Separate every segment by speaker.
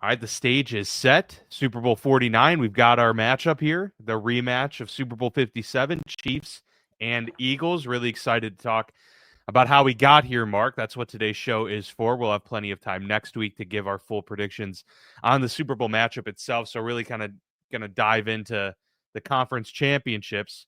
Speaker 1: All right, the stage is set. Super Bowl 49. We've got our matchup here, the rematch of Super Bowl 57, Chiefs and Eagles. Really excited to talk about how we got here, Mark. That's what today's show is for. We'll have plenty of time next week to give our full predictions on the Super Bowl matchup itself. So really kind of going to dive into the conference championships.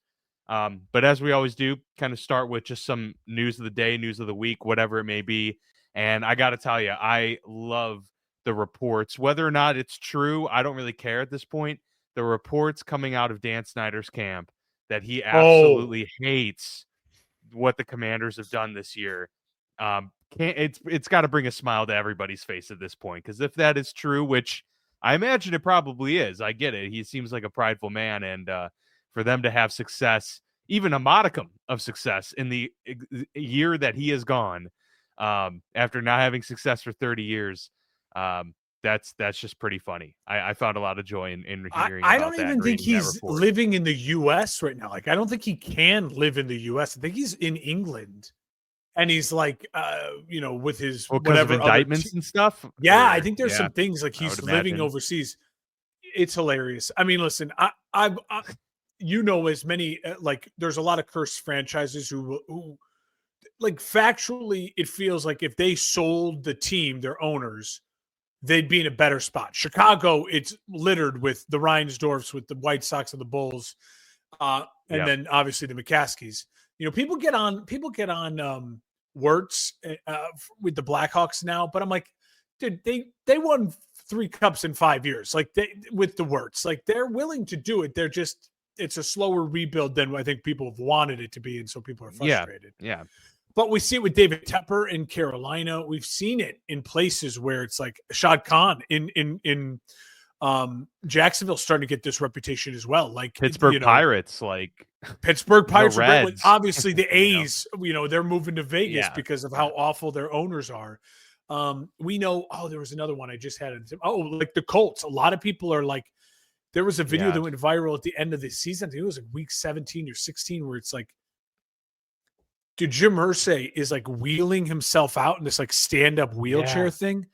Speaker 1: But as we always do, kind of start with just some news of the day, news of the week, whatever it may be. And I got to tell you, I love the reports. Whether or not it's true, I don't really care at this point. The reports coming out of Dan Snyder's camp that he absolutely hates what the Commanders have done this year. It's got to bring a smile to everybody's face at this point, because if that is true, which I imagine it probably is, I get it. He seems like a prideful man, and for them to have success, even a modicum of success in the year that he is gone, after not having success for 30 years, that's just pretty funny. I found a lot of joy in hearing
Speaker 2: I
Speaker 1: about
Speaker 2: don't
Speaker 1: that.
Speaker 2: even think he's living in the U.S. right now. Like, I don't think he can live in the U.S. I think he's in England, and he's like, with his whatever
Speaker 1: indictments and stuff.
Speaker 2: Yeah, I think there's some things like he's living overseas. It's hilarious. I mean, listen, I as many like there's a lot of cursed franchises who like factually it feels like if they sold the team, their owners, they'd be in a better spot. Chicago, it's littered with the Reinsdorfs, with the White Sox and the Bulls, and then obviously the McCaskies. People get on Wirtz with the Blackhawks now, but I'm like, dude, they won 3 cups in 5 years, like with the Wirtz, like they're willing to do it. It's a slower rebuild than I think people have wanted it to be, and so people are frustrated.
Speaker 1: Yeah.
Speaker 2: But we see it with David Tepper in Carolina. We've seen it in places where it's like Shad Khan in Jacksonville starting to get this reputation as well. Like
Speaker 1: Pittsburgh Pirates, like
Speaker 2: Pittsburgh Pirates are great. Obviously the A's, they're moving to Vegas because of how awful their owners are. We know, there was another one I just had. Like the Colts. A lot of people are like, there was a video that went viral at the end of the season. I think it was like week 17 or 16 where it's like, dude, Jim Irsay is like wheeling himself out in this like stand-up wheelchair thing.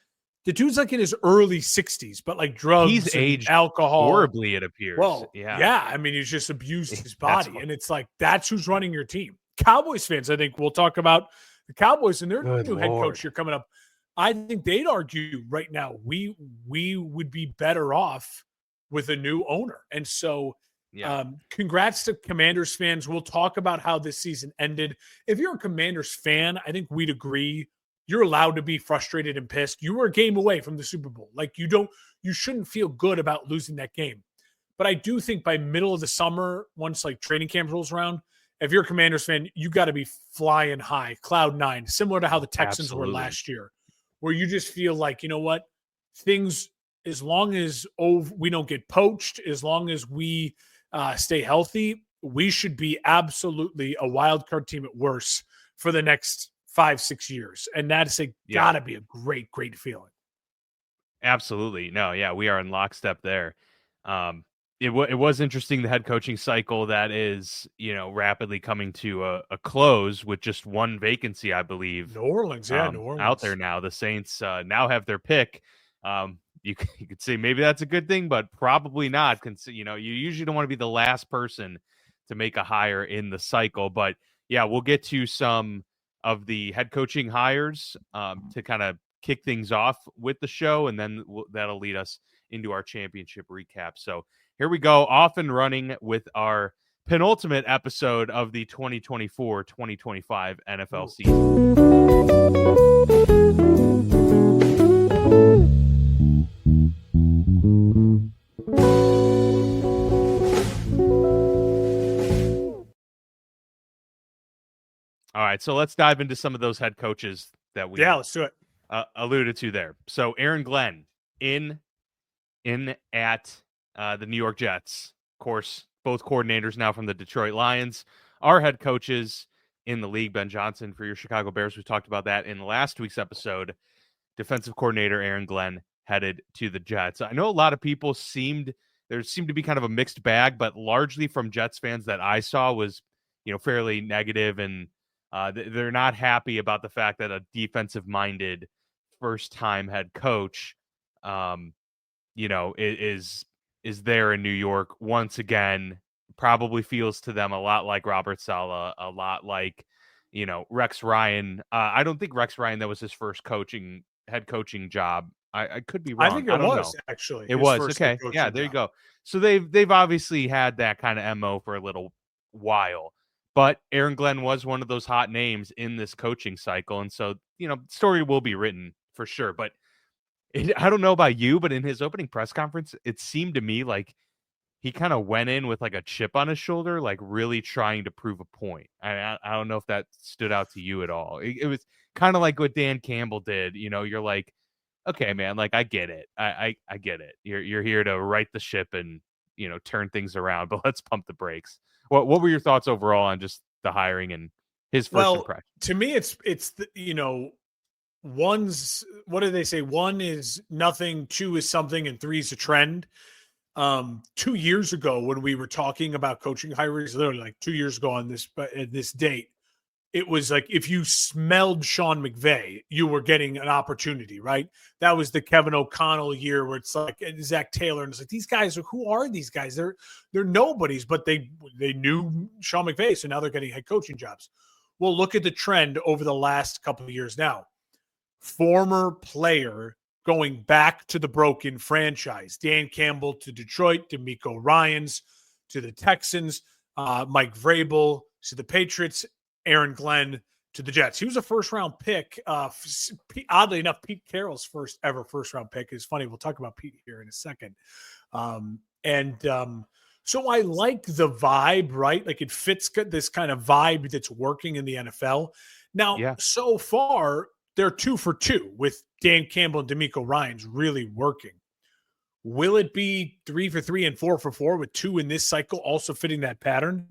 Speaker 2: The dude's like in his early 60s, but like drugs,
Speaker 1: he's aged
Speaker 2: alcohol
Speaker 1: horribly, it appears.
Speaker 2: Well, I mean, he's just abused his body, and it's like that's who's running your team. Cowboys fans, I think we'll talk about the Cowboys and their new head coach here coming up. I think they'd argue right now we would be better off with a new owner, and so. Congrats to Commanders fans. We'll talk about how this season ended. If you're a Commanders fan, I think we'd agree you're allowed to be frustrated and pissed. You were a game away from the Super Bowl. Like you shouldn't feel good about losing that game. But I do think by middle of the summer, once like training camp rolls around, if you're a Commanders fan, you got to be flying high, cloud 9, similar to how the Texans were last year, where you just feel like, you know what, things, as long as we don't get poached, as long as we stay healthy, we should be absolutely a wild card team at worst for the next 5-6 years. And that's gotta be a great, great feeling.
Speaker 1: Absolutely. No, we are in lockstep there. It was interesting, the head coaching cycle that is, rapidly coming to a close with just one vacancy, I believe.
Speaker 2: New Orleans, New Orleans.
Speaker 1: Out there now. The Saints now have their pick. You could say maybe that's a good thing, but probably not. You usually don't want to be the last person to make a hire in the cycle. But we'll get to some of the head coaching hires to kind of kick things off with the show, and then that'll lead us into our championship recap. So here we go, off and running with our penultimate episode of the 2024-2025 NFL season. All right, so let's dive into some of those head coaches that we
Speaker 2: let's do it.
Speaker 1: Alluded to there. So Aaron Glenn in at the New York Jets. Of course, both coordinators now from the Detroit Lions. Our head coaches in the league, Ben Johnson for your Chicago Bears. We talked about that in last week's episode. Defensive coordinator Aaron Glenn headed to the Jets. I know a lot of people seemed to be kind of a mixed bag, but largely from Jets fans that I saw was, fairly negative, and they're not happy about the fact that a defensive-minded first-time head coach is there in New York once again. Probably feels to them a lot like Robert Saleh, a lot like, Rex Ryan. I don't think Rex Ryan, that was his first head coaching job. I could be
Speaker 2: I
Speaker 1: wrong.
Speaker 2: think
Speaker 1: I
Speaker 2: it
Speaker 1: don't
Speaker 2: was
Speaker 1: know.
Speaker 2: actually
Speaker 1: It
Speaker 2: his
Speaker 1: was
Speaker 2: first head
Speaker 1: okay. Yeah,
Speaker 2: coaching
Speaker 1: there you
Speaker 2: job.
Speaker 1: go. So they've obviously had that kind of MO for a little while. But Aaron Glenn was one of those hot names in this coaching cycle, and so story will be written for sure. But I don't know about you, but in his opening press conference, it seemed to me like he kind of went in with like a chip on his shoulder, like really trying to prove a point. I don't know if that stood out to you at all. It was kind of like what Dan Campbell did. You're like, okay, man, like I get it. I get it. You're here to right the ship and turn things around, but let's pump the brakes. What were your thoughts overall on just the hiring and his first impression?
Speaker 2: To me, it's one's, what do they say? One is nothing, two is something, and three is a trend. 2 years ago, when we were talking about coaching hires, literally like 2 years ago on this date, it was like if you smelled Sean McVay, you were getting an opportunity, right? That was the Kevin O'Connell year where it's like Zach Taylor, and it's like, these guys who are these guys? They're nobodies, but they knew Sean McVay, so now they're getting head coaching jobs. Well, look at the trend over the last couple of years now. Former player going back to the broken franchise. Dan Campbell to Detroit, D'Amico Ryans to the Texans, Mike Vrabel to the Patriots, Aaron Glenn to the Jets. He was a first-round pick. Oddly enough, Pete Carroll's first-round pick. It's funny. We'll talk about Pete here in a second. So I like the vibe, right? Like it fits this kind of vibe that's working in the NFL. Now, So far, they're 2 for 2 with Dan Campbell and D'Amico Ryans really working. Will it be 3 for 3 and 4 for 4 with 2 in this cycle also fitting that pattern?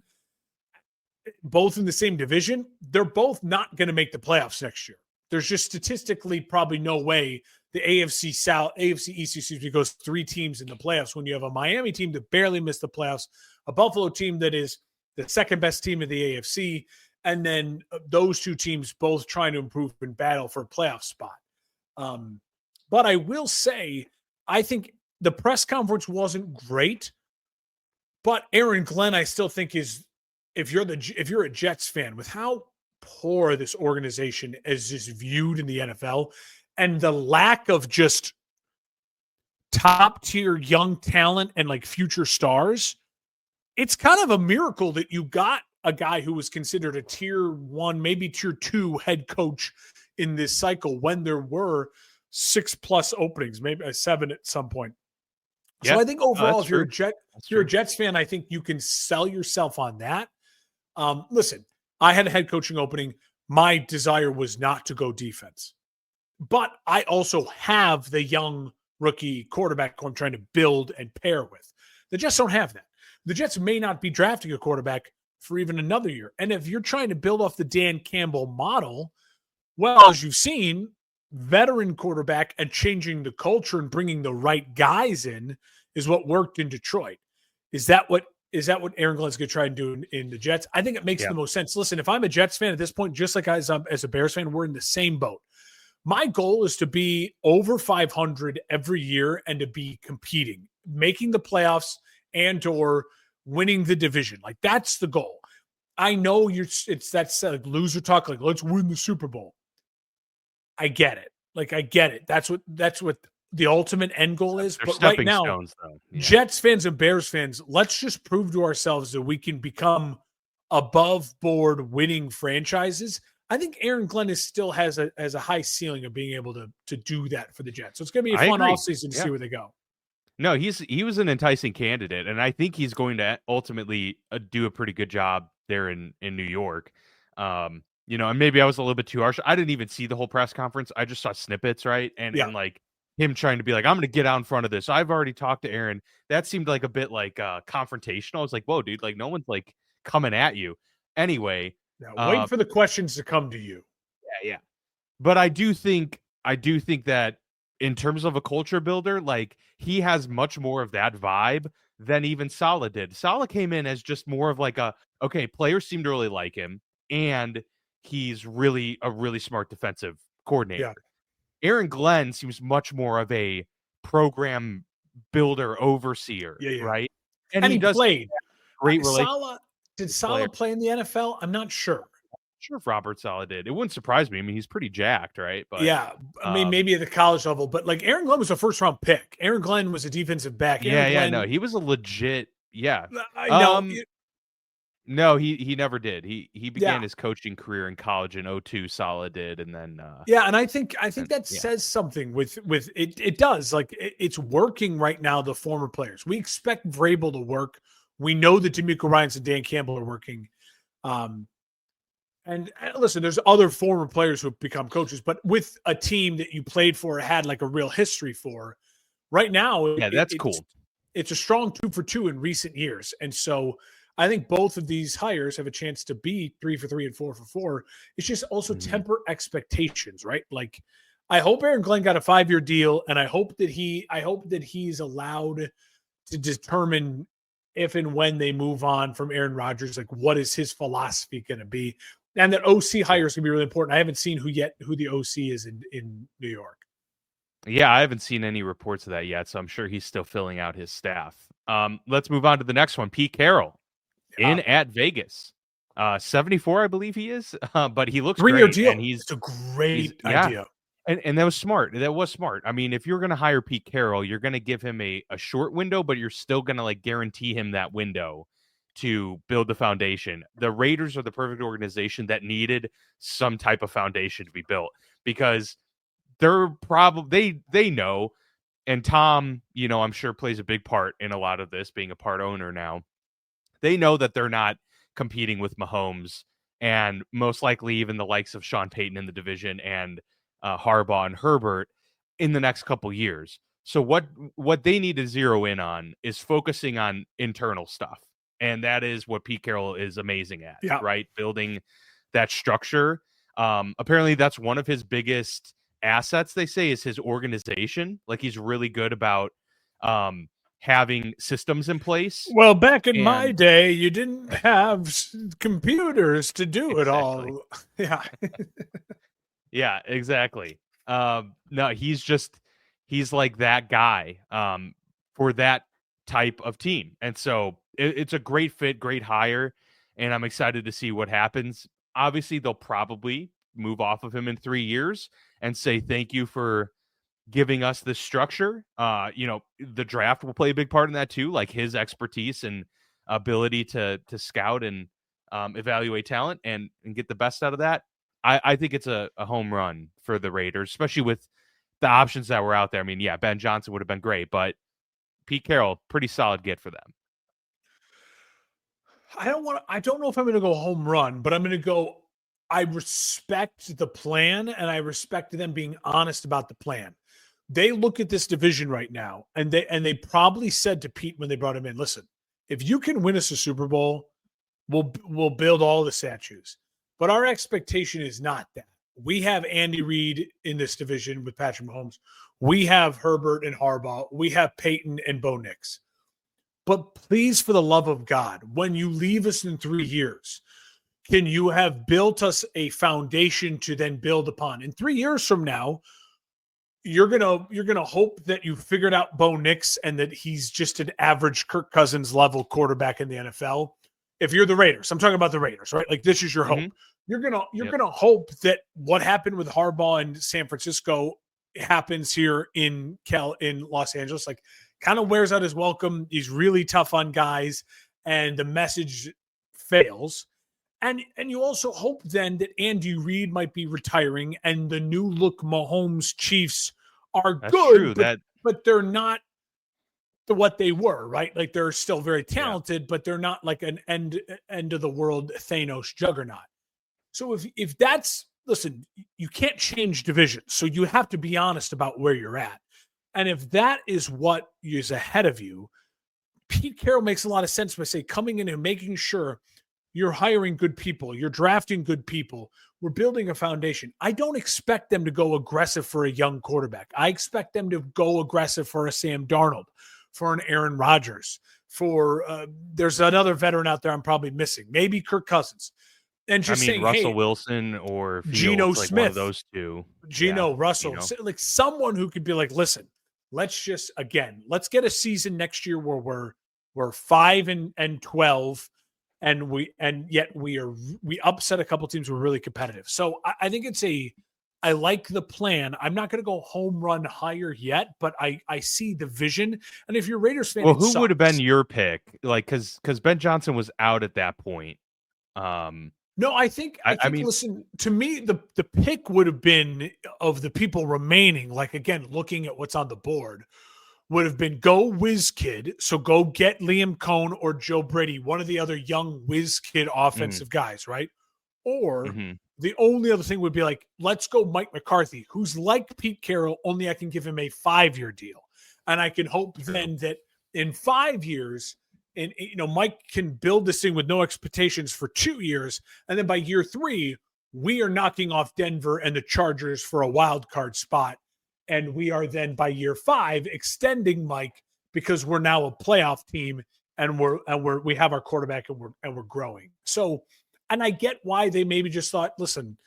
Speaker 2: Both in the same division, they're both not going to make the playoffs next year. There's just statistically probably no way the AFC East, goes 3 teams in the playoffs when you have a Miami team that barely missed the playoffs, a Buffalo team that is the second best team in the AFC, and then those 2 teams both trying to improve and battle for a playoff spot. But I will say, I think the press conference wasn't great, but Aaron Glenn, I still think is, if you're a Jets fan, with how poor this organization is just viewed in the NFL and the lack of just top tier young talent and like future stars, it's kind of a miracle that you got a guy who was considered a tier 1, maybe tier 2 head coach in this cycle when there were 6+ openings, maybe 7 at some point. Yeah. So I think overall, if you're a Jets fan, I think you can sell yourself on that. Listen, I had a head coaching opening. My desire was not to go defense, but I also have the young rookie quarterback who I'm trying to build and pair with. The Jets don't have that. The Jets may not be drafting a quarterback for even another year. And if you're trying to build off the Dan Campbell model, well, as you've seen, veteran quarterback and changing the culture and bringing the right guys in is what worked in Detroit. Is that what Aaron Glenn's going to try and do in the Jets? I think it makes the most sense. Listen, if I'm a Jets fan at this point, just like as a Bears fan, we're in the same boat. My goal is to be over 500 every year and to be competing, making the playoffs and or winning the division. Like that's the goal. I know that's like loser talk. Like let's win the Super Bowl. I get it. Like I get it. That's what the ultimate end goal is. But right now, Jets fans and Bears fans, let's just prove to ourselves that we can become above board winning franchises. I think Aaron Glenn still has a high ceiling of being able to do that for the Jets. So it's going to be a fun offseason to see where they go.
Speaker 1: No, he was an enticing candidate, and I think he's going to ultimately do a pretty good job there in New York. And maybe I was a little bit too harsh. I didn't even see the whole press conference. I just saw snippets, right? And like him trying to be like, I'm going to get out in front of this. I've already talked to Aaron. That seemed like a bit like confrontational. I was like, whoa, dude, like no one's like coming at you. Anyway.
Speaker 2: Now, wait for the questions to come to you.
Speaker 1: Yeah. But I do think that in terms of a culture builder, like he has much more of that vibe than even Saleh did. Saleh came in as just more of like players seem to really like him, and he's really a really smart defensive coordinator. Yeah. Aaron Glenn seems much more of a program builder, overseer, right?
Speaker 2: And he
Speaker 1: does
Speaker 2: played.
Speaker 1: great relationship.
Speaker 2: Did Saleh play in the NFL? I'm not sure.
Speaker 1: Sure if Robert Saleh did. It wouldn't surprise me. I mean, he's pretty jacked, right? But
Speaker 2: yeah, I mean, maybe at the college level, but like Aaron Glenn was a first round pick. Aaron Glenn was a defensive back.
Speaker 1: No, he was a legit,
Speaker 2: I know.
Speaker 1: No, he never did. He began his coaching career in college in 2002. Saleh did, and then
Speaker 2: and I think that says something with it. It does, like it's working right now. The former players, we expect Vrabel to work. We know that DeMeco Ryans and Dan Campbell are working. And listen, there's other former players who have become coaches, but with a team that you played for, had like a real history for, right now,
Speaker 1: that's cool.
Speaker 2: It's a strong 2 for 2 in recent years, and so I think both of these hires have a chance to be 3 for 3 and 4 for 4. It's just also temper expectations, right? Like, I hope Aaron Glenn got a 5-year deal, and I hope that he's allowed to determine if and when they move on from Aaron Rodgers, like what is his philosophy going to be. And that OC hire is going to be really important. I haven't seen who the OC is in New York.
Speaker 1: Yeah, I haven't seen any reports of that yet, so I'm sure he's still filling out his staff. Let's move on to the next one. Pete Carroll in at Vegas. 74, I believe he is, but he looks
Speaker 2: 3-year
Speaker 1: great.
Speaker 2: Deal.
Speaker 1: And
Speaker 2: it's a great idea.
Speaker 1: And that was smart. That was smart. I mean, if you're going to hire Pete Carroll, you're going to give him a short window, but you're still going to like guarantee him that window to build the foundation. The Raiders are the perfect organization that needed some type of foundation to be built, because they're probably they know, and Tom, I'm sure plays a big part in a lot of this, being a part owner now. They know that they're not competing with Mahomes and most likely even the likes of Sean Payton in the division and Harbaugh and Herbert in the next couple years. So what they need to zero in on is focusing on internal stuff. And that is what Pete Carroll is amazing at, right? Building that structure. Apparently that's one of his biggest assets, they say, is his organization. Like, he's really good about having systems in place.
Speaker 2: Well, back in my day, you didn't have computers to do it all. Yeah.
Speaker 1: Yeah, exactly. No, he's like that guy for that type of team. And so it's a great fit, great hire, and I'm excited to see what happens. Obviously, they'll probably move off of him in 3 years and say thank you for giving us this structure. The draft will play a big part in that too, like his expertise and ability to scout and evaluate talent and get the best out of that. I think it's a home run for the Raiders, especially with the options that were out there. I mean, Ben Johnson would have been great, but Pete Carroll, pretty solid get for them.
Speaker 2: I don't know if I'm going to go home run, but I'm going to go, I respect the plan, and I respect them being honest about the plan. They look at this division right now, and they probably said to Pete when they brought him in, listen, if you can win us a Super Bowl, we'll build all the statues. But our expectation is not that. We have Andy Reid in this division with Patrick Mahomes. We have Herbert and Harbaugh. We have Peyton and Bo Nix. But please, for the love of God, when you leave us in 3 years, can you have built us a foundation to then build upon? In 3 years from now, you're gonna hope that you figured out Bo Nix and that he's just an average Kirk Cousins level quarterback in the NFL. If you're the Raiders, I'm talking about the Raiders, right? Like, this is your hope. You're gonna hope that what happened with Harbaugh in San Francisco happens here in Los Angeles. Like, kind of wears out his welcome. He's really tough on guys, and the message fails. And you also hope then that Andy Reid might be retiring, and the new look Mahomes Chiefs are good, but they're not what they were, right? Like, they're still very talented, but they're not like an end of the world Thanos juggernaut. So if that's, listen, you can't change divisions, so you have to be honest about where you're at. And if that is what is ahead of you, Pete Carroll makes a lot of sense by coming in and making sure you're hiring good people, you're drafting good people, we're building a foundation. I don't expect them to go aggressive for a young quarterback. I expect them to go aggressive for a Sam Darnold, for an Aaron Rodgers, for there's another veteran out there I'm probably missing, maybe Kirk Cousins. And just saying,
Speaker 1: Russell Wilson or
Speaker 2: Geno Smith,
Speaker 1: one of those two.
Speaker 2: Russell, like someone who could be like, listen, let's get a season next year where we're 5-12, and yet we upset a couple teams who are really competitive. So I think I like the plan. I'm not going to go home run higher yet, but I see the vision. And if you're a Raiders fan,
Speaker 1: who would have been your pick? Like, because Ben Johnson was out at that point.
Speaker 2: No, I think listen, to me, the pick would have been, of the people remaining, like, again, looking at what's on the board, would have been go whiz kid. So go get Liam Cohn or Joe Brady, one of the other young whiz kid offensive guys, right? Or the only other thing would be like, let's go Mike McCarthy, who's like Pete Carroll, only I can give him a 5-year deal. And I can hope then that in 5 years, and Mike can build this thing with no expectations for 2 years, and then by year 3, we are knocking off Denver and the Chargers for a wild card spot, and we are then by year 5 extending Mike because we're now a playoff team, and we have our quarterback, and we're growing. So, and I get why they maybe just thought, listen,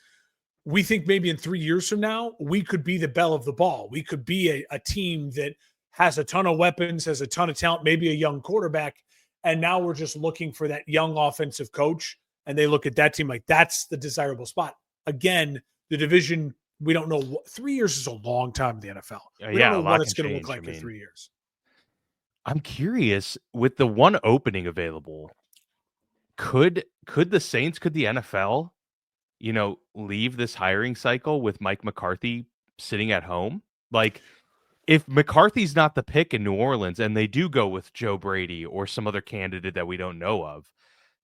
Speaker 2: we think maybe in 3 years from now we could be the belle of the ball. We could be a team that has a ton of weapons, has a ton of talent, maybe a young quarterback. And now we're just looking for that young offensive coach. And they look at that team like that's the desirable spot. Again, the division, we don't know. 3 years is a long time in the NFL. We don't know what it's going to look like in 3 years.
Speaker 1: I'm curious, with the one opening available, could the Saints, could the NFL, leave this hiring cycle with Mike McCarthy sitting at home? Like, if McCarthy's not the pick in New Orleans and they do go with Joe Brady or some other candidate that we don't know of,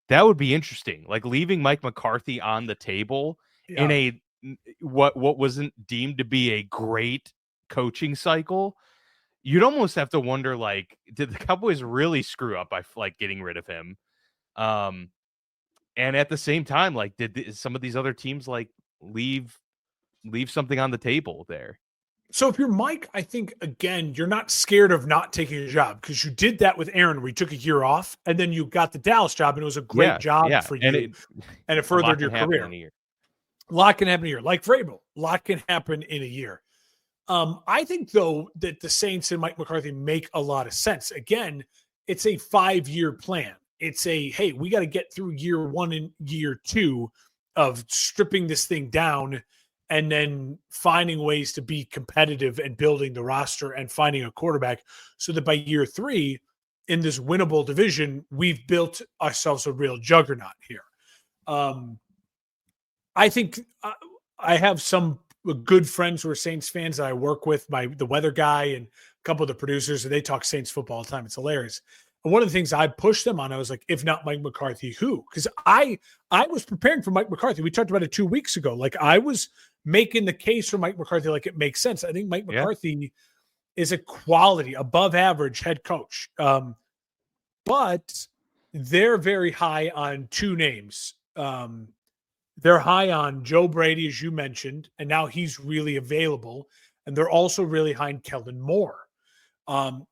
Speaker 1: that would be interesting. Like, leaving Mike McCarthy on the table in a what wasn't deemed to be a great coaching cycle. You'd almost have to wonder, like, did the Cowboys really screw up by getting rid of him? And at the same time, like, did some of these other teams leave something on the table there?
Speaker 2: So if you're Mike, I think, again, you're not scared of not taking a job, because you did that with Aaron, where you took a year off and then you got the Dallas job, and it was a great job for you. And it furthered your career. A lot can happen in a year. Like Vrabel, a lot can happen in a year. I think, though, that the Saints and Mike McCarthy make a lot of sense. Again, it's a 5-year plan. It's hey, we got to get through year 1 and year 2 of stripping this thing down, and then finding ways to be competitive and building the roster and finding a quarterback, so that by year 3 in this winnable division, we've built ourselves a real juggernaut here. I think I have some good friends who are Saints fans that I work with, the weather guy and a couple of the producers, and they talk Saints football all the time. It's hilarious. And one of the things I pushed them on, I was like, if not Mike McCarthy, who? Because I was preparing for Mike McCarthy. We talked about it 2 weeks ago. Like, I was making the case for Mike McCarthy like it makes sense. I think Mike McCarthy is a quality, above average head coach. But they're very high on 2 names. They're high on Joe Brady, as you mentioned, and now he's really available. And they're also really high on Kellen Moore,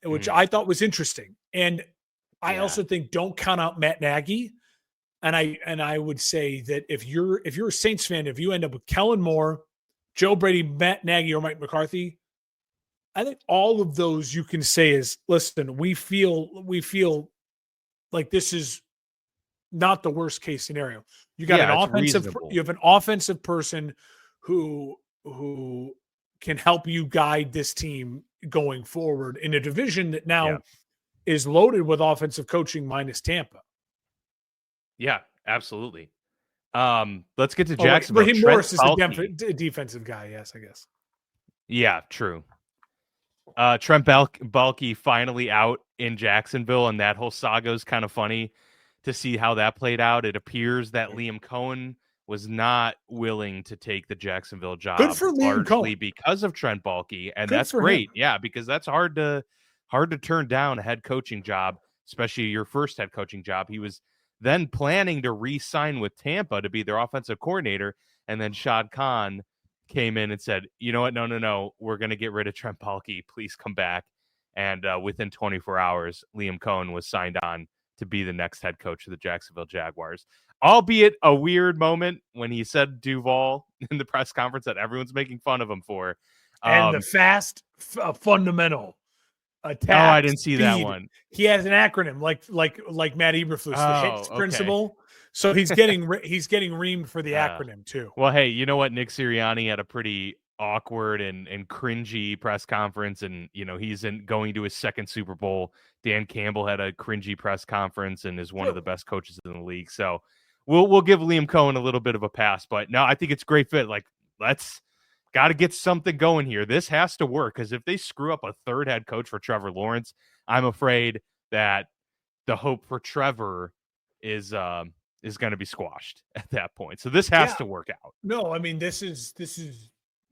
Speaker 2: which I thought was interesting. And I also think don't count out Matt Nagy. And I would say that if you're a Saints fan, if you end up with Kellen Moore, Joe Brady, Matt Nagy, or Mike McCarthy, I think all of those you can say is, listen, we feel like this is not the worst case scenario. You got you have an offensive person who can help you guide this team going forward in a division that now is loaded with offensive coaching minus Tampa.
Speaker 1: Yeah, absolutely. Let's get to Jacksonville.
Speaker 2: Raheem Morris is a defensive guy. Yes, I guess.
Speaker 1: Yeah, true. Trent Baalke finally out in Jacksonville, and that whole saga is kind of funny to see how that played out. It appears that Liam Cohen was not willing to take the Jacksonville job,
Speaker 2: good for Liam Cohen,
Speaker 1: because of Trent Baalke, and that's great. Yeah, because that's hard to turn down a head coaching job, especially your first head coaching job. He was then planning to re-sign with Tampa to be their offensive coordinator, and then Shad Khan came in and said, you know what, no, we're going to get rid of Trent Baalke. Please come back. And within 24 hours, Liam Cohen was signed on to be the next head coach of the Jacksonville Jaguars. Albeit a weird moment when he said Duval in the press conference that everyone's making fun of him for.
Speaker 2: And the fast fundamental attack.
Speaker 1: Oh, I didn't see
Speaker 2: speed.
Speaker 1: that one.
Speaker 2: He has an acronym like Matt Eberflus, the HITS principle. So he's getting reamed for the acronym too.
Speaker 1: Well, hey, you know what? Nick Sirianni had a pretty awkward and cringy press conference, and he's going to his second Super Bowl. Dan Campbell had a cringy press conference and is one of the best coaches in the league. So we'll give Liam Cohen a little bit of a pass, but no, I think it's a great fit. Like, let's got to get something going here. This has to work, because if they screw up a third head coach for Trevor Lawrence, I'm afraid that the hope for Trevor is going to be squashed at that point. So this has to work out.
Speaker 2: No, I mean, this is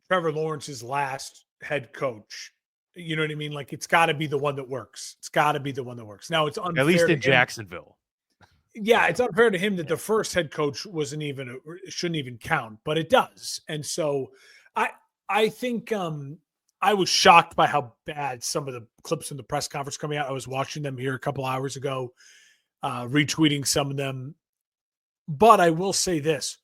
Speaker 2: Trevor Lawrence's last head coach. You know what I mean? Like, it's got to be the one that works. It's got to be the one that works. Now, it's unfair,
Speaker 1: at least in Jacksonville.
Speaker 2: Yeah, it's unfair to him that the first head coach shouldn't even count, but it does. And so I think I was shocked by how bad some of the clips in the press conference coming out. I was watching them here a couple hours ago, retweeting some of them. But I will say this.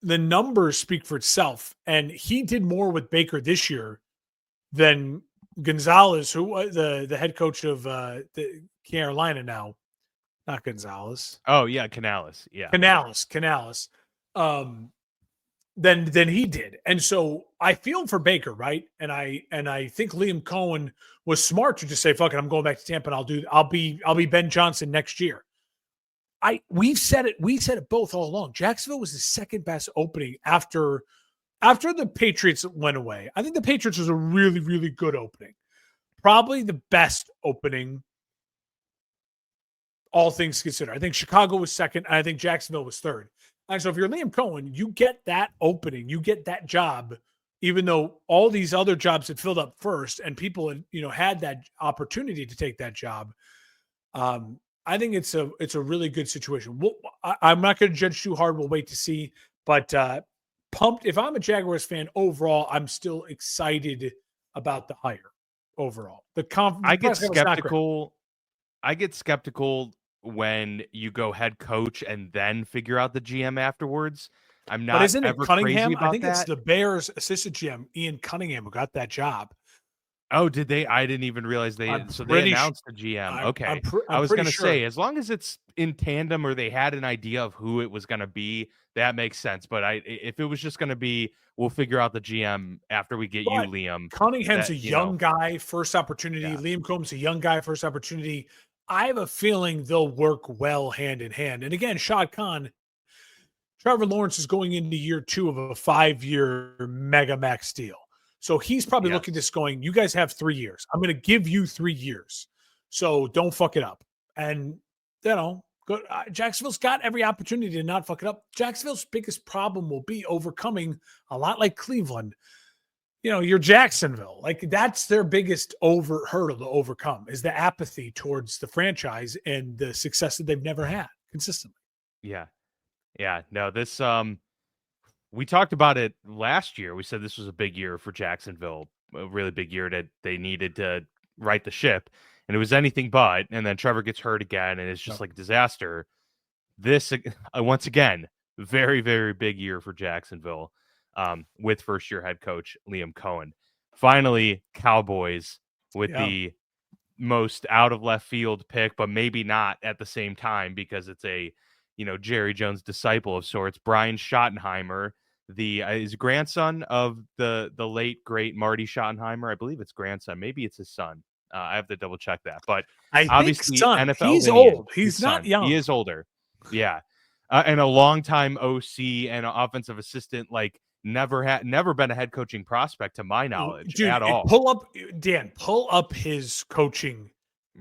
Speaker 2: The numbers speak for itself. And he did more with Baker this year than Gonzalez, who the head coach of the Carolina now. Not Gonzalez.
Speaker 1: Oh, yeah, Canales. Yeah.
Speaker 2: Canales. Than he did. And so I feel for Baker, right? And I think Liam Cohen was smart to just say, fuck it, I'm going back to Tampa and I'll be Ben Johnson next year. We said it both all along. Jacksonville was the second best opening after the Patriots went away. I think the Patriots was a really, really good opening. Probably the best opening, all things considered. I think Chicago was second, and I think Jacksonville was third. And so if you're Liam Cohen, you get that opening, you get that job, even though all these other jobs had filled up first and people had, had that opportunity to take that job. I think it's a really good situation. I'm not going to judge too hard. We'll wait to see. But pumped. If I'm a Jaguars fan overall, I'm still excited about the hire overall.
Speaker 1: I get skeptical. I get skeptical when you go head coach and then figure out the GM afterwards. I'm not. But isn't it Cunningham?
Speaker 2: I think it's the Bears assistant GM, Ian Cunningham, who got that job.
Speaker 1: Oh, did they? I didn't even realize they. So they announced the GM. Okay, I was going to say, as long as it's in tandem or they had an idea of who it was going to be, that makes sense. But if it was just going to be, we'll figure out the GM after we get you, Liam.
Speaker 2: Cunningham's a young guy, first opportunity. Yeah. Liam Cohen's a young guy, first opportunity. I have a feeling they'll work well hand in hand. And again, Shad Khan, Trevor Lawrence is going into year 2 of a 5-year mega max deal. So he's probably looking at this going, you guys have 3 years. I'm going to give you 3 years. So don't fuck it up. And, Jacksonville's got every opportunity to not fuck it up. Jacksonville's biggest problem will be overcoming, a lot like Cleveland, you're Jacksonville. Like, that's their biggest hurdle to overcome, is the apathy towards the franchise and the success that they've never had consistently.
Speaker 1: Yeah. Yeah. No, this, we talked about it last year. We said this was a big year for Jacksonville, a really big year that they needed to right the ship, and it was anything but. And then Trevor gets hurt again, and it's just like a disaster. This, once again, very, very big year for Jacksonville, with first-year head coach Liam Cohen. Finally, Cowboys with the most out of left field pick, but maybe not at the same time, because it's a Jerry Jones disciple of sorts, Brian Schottenheimer, his grandson of the late great Marty Schottenheimer. I believe it's grandson. Maybe it's his son. I have to double check that. But obviously, NFL.
Speaker 2: He's old. He's not young.
Speaker 1: He is older. Yeah, and a longtime OC and offensive assistant. Like, never been a head coaching prospect to my knowledge at all.
Speaker 2: Pull up his coaching,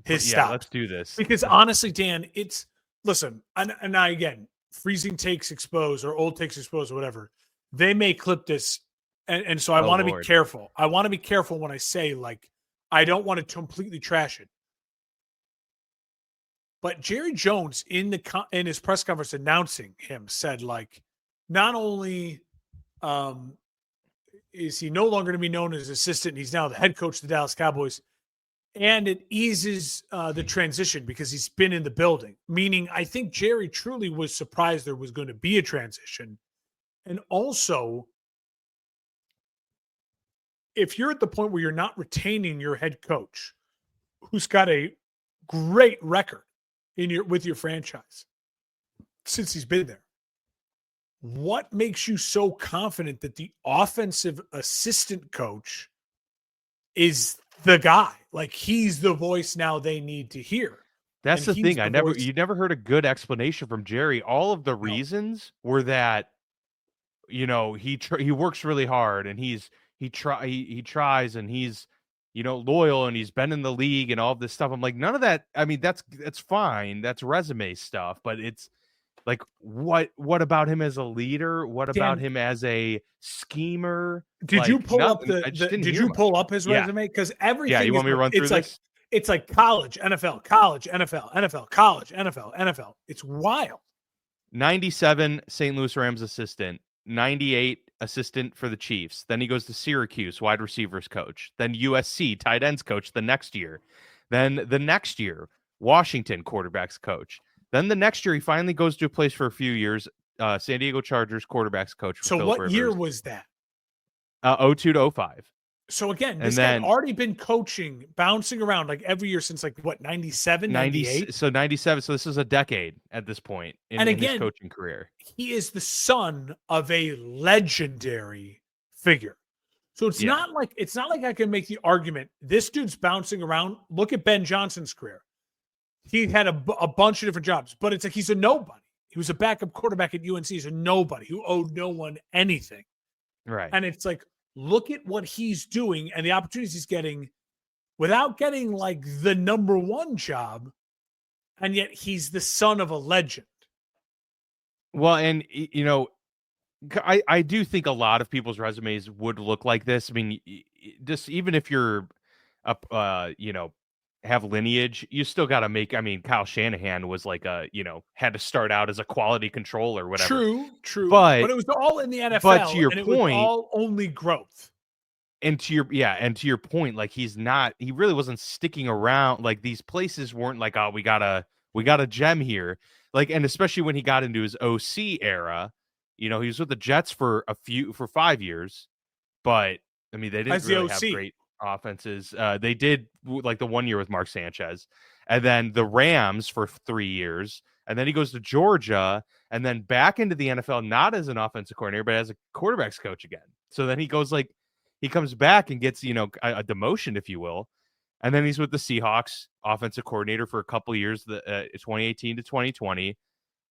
Speaker 2: his stuff.
Speaker 1: Let's do this.
Speaker 2: Because honestly, Dan, listen, and I, again, freezing takes exposed or old takes exposed or whatever, they may clip this. And so I want to be careful. I want to be careful when I say, like, I don't want to completely trash it. But Jerry Jones in his press conference announcing him said, like, not only is he no longer going to be known as assistant, he's now the head coach of the Dallas Cowboys. And it eases the transition because he's been in the building. Meaning, I think Jerry truly was surprised there was going to be a transition. And also, if you're at the point where you're not retaining your head coach, who's got a great record with your franchise since he's been there, what makes you so confident that the offensive assistant coach is the guy? Like, he's the voice now they need to hear.
Speaker 1: That's the thing. You never heard a good explanation from Jerry. All of the reasons were that, he works really hard and he tries and he's, loyal and he's been in the league and all of this stuff. I'm like, none of that. I mean, that's fine. That's resume stuff, but it's like, what about him as a leader? What about him as a schemer?
Speaker 2: Did you pull up pull up his resume? Because everything.
Speaker 1: Yeah, you want me to run through this?
Speaker 2: It's like college, NFL, college, NFL, NFL, college, NFL, NFL. It's wild.
Speaker 1: 97 St. Louis Rams assistant, 98 assistant for the Chiefs. Then he goes to Syracuse, wide receivers coach. Then USC, tight ends coach the next year. Then the next year, Washington quarterbacks coach. Then the next year, he finally goes to a place for a few years, San Diego Chargers quarterbacks coach.
Speaker 2: So what year was that?
Speaker 1: 02 to 05.
Speaker 2: So again, this guy had already been coaching, bouncing around like every year since 97, 98?
Speaker 1: So 97. So this is a decade at this point in his coaching career.
Speaker 2: He is the son of a legendary figure. So it's not like I can make the argument, this dude's bouncing around. Look at Ben Johnson's career. He had a bunch of different jobs, but it's like he's a nobody. He was a backup quarterback at UNC. He's a nobody who owed no one anything.
Speaker 1: Right.
Speaker 2: And it's like, look at what he's doing and the opportunities he's getting without getting like the number one job. And yet he's the son of a legend.
Speaker 1: Well, and, I do think a lot of people's resumes would look like this. I mean, just even if you're have lineage, you still got to make. I mean, Kyle Shanahan was like had to start out as a quality control or whatever.
Speaker 2: True. But it was all in the NFL.
Speaker 1: But to your point,
Speaker 2: it was all only growth.
Speaker 1: And to your point, like he really wasn't sticking around. Like these places weren't like, oh, we got a gem here. Like, and especially when he got into his OC era, he was with the Jets for 5 years, but I mean, they didn't really have great offenses. They did like the 1 year with Mark Sanchez, and then the Rams for 3 years, and then he goes to Georgia, and then back into the NFL, not as an offensive coordinator, but as a quarterbacks coach again. So then he comes back and gets, a demotion, if you will. And then he's with the Seahawks offensive coordinator for a couple of years, 2018 to 2020.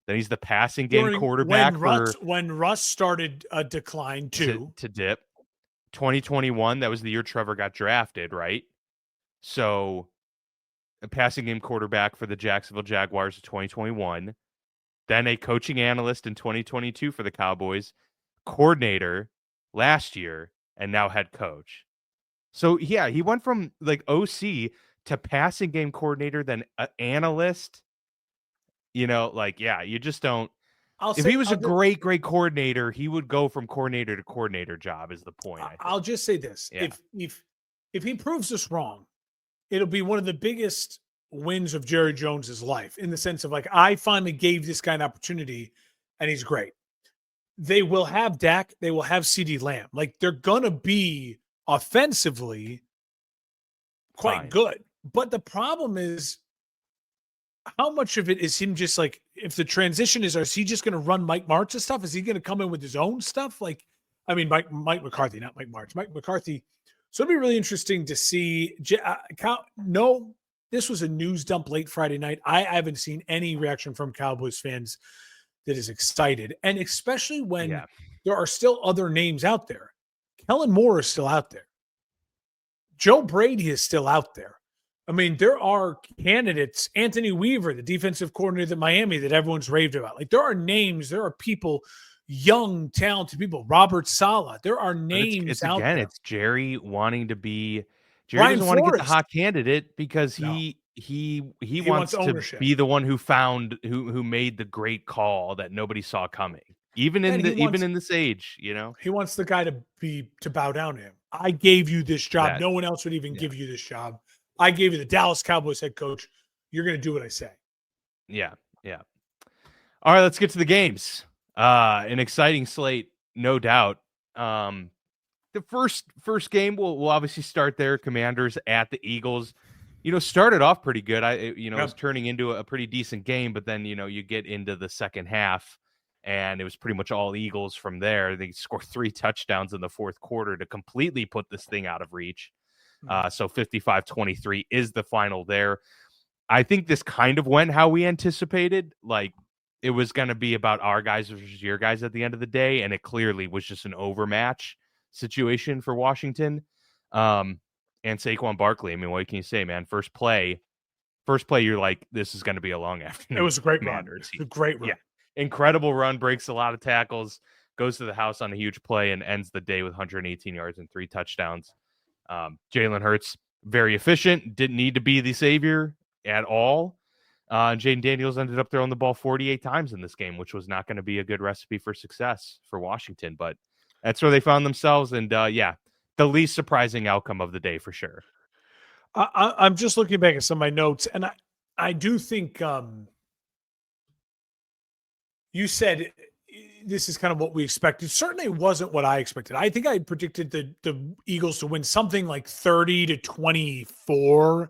Speaker 1: Then he's the passing game quarterback
Speaker 2: when Russ started a decline too.
Speaker 1: To dip. 2021, that was the year Trevor got drafted, right? So a passing game quarterback for the Jacksonville Jaguars in 2021. Then a coaching analyst in 2022 for the Cowboys, coordinator last year, and now head coach. So yeah, he went from like OC to passing game coordinator, then analyst. You just don't. If he was a great coordinator, he would go from coordinator to coordinator job is the point.
Speaker 2: I'll just say this. Yeah. If he proves us wrong, it'll be one of the biggest wins of Jerry Jones's life in the sense of like, I finally gave this guy an opportunity and he's great. They will have Dak. They will have CeeDee Lamb. Like they're going to be offensively quite good. But the problem is, how much of it is him just like, if the transition is he just going to run Mike Martz's stuff? Is he going to come in with his own stuff? Like, I mean, Mike McCarthy, not Mike Martz, Mike McCarthy. So it'll be really interesting to see. No, this was a news dump late Friday night. I haven't seen any reaction from Cowboys fans that is excited. And especially when there are still other names out there. Kellen Moore is still out there. Joe Brady is still out there. I mean, there are candidates, Anthony Weaver, the defensive coordinator at Miami that everyone's raved about. Like there are names, there are people, young, talented people, Robert Saleh. There are names out there.
Speaker 1: It's Jerry wanting to be Jerry doesn't want to get the hot candidate because he wants to be the one who made the great call that nobody saw coming. Even in this age, He
Speaker 2: wants the guy to bow down to him. I gave you this job. No one else would even give you this job. I gave you the Dallas Cowboys head coach. You're going to do what I say.
Speaker 1: Yeah. All right, let's get to the games. An exciting slate, no doubt. There the first game, we'll obviously start there. Commanders at the Eagles. Started off pretty good. It was turning into a pretty decent game, but then, you get into the second half and it was pretty much all Eagles from there. They scored 3 touchdowns in the fourth quarter to completely put this thing out of reach. So 55-23 is the final there. I think this kind of went how we anticipated. Like, it was going to be about our guys versus your guys at the end of the day, and it clearly was just an overmatch situation for Washington. And Saquon Barkley, I mean, what can you say, man? First play, you're like, this is going to be a long afternoon.
Speaker 2: It was a great run. A great run.
Speaker 1: Yeah. Incredible run, breaks a lot of tackles, goes to the house on a huge play, and ends the day with 118 yards and 3 touchdowns. Jalen Hurts, very efficient, didn't need to be the savior at all. Jaden Daniels ended up throwing the ball 48 times in this game, which was not going to be a good recipe for success for Washington, but that's where they found themselves. And the least surprising outcome of the day for sure.
Speaker 2: I'm just looking back at some of my notes, and I do think you said this is kind of what we expected. Certainly wasn't what I expected. I think I had predicted the Eagles to win something like 30-24.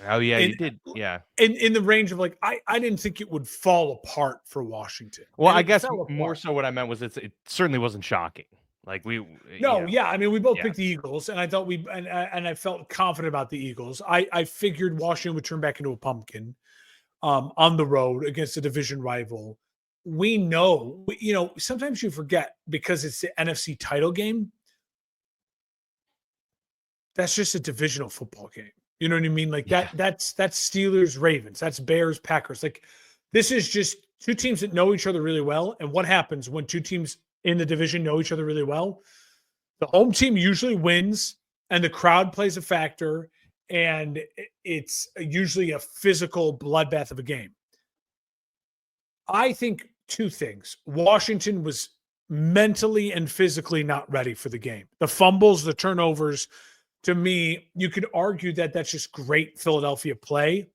Speaker 1: Oh, yeah, you did. Yeah.
Speaker 2: In the range of like, I didn't think it would fall apart for Washington.
Speaker 1: Well, I guess more so what I meant was it certainly wasn't shocking. Like
Speaker 2: yeah. I mean, we both picked the Eagles, and I thought and I felt confident about the Eagles. I figured Washington would turn back into a pumpkin on the road against a division rival. We know, sometimes you forget because it's the NFC title game. That's just a divisional football game. You know what I mean? Like that's Steelers, Ravens, that's Bears, Packers. Like, this is just two teams that know each other really well. And what happens when two teams in the division know each other really well? The home team usually wins, and the crowd plays a factor, and it's usually a physical bloodbath of a game. I think 2 things. Washington was mentally and physically not ready for the game. The fumbles, the turnovers, to me, you could argue that that's just great Philadelphia play.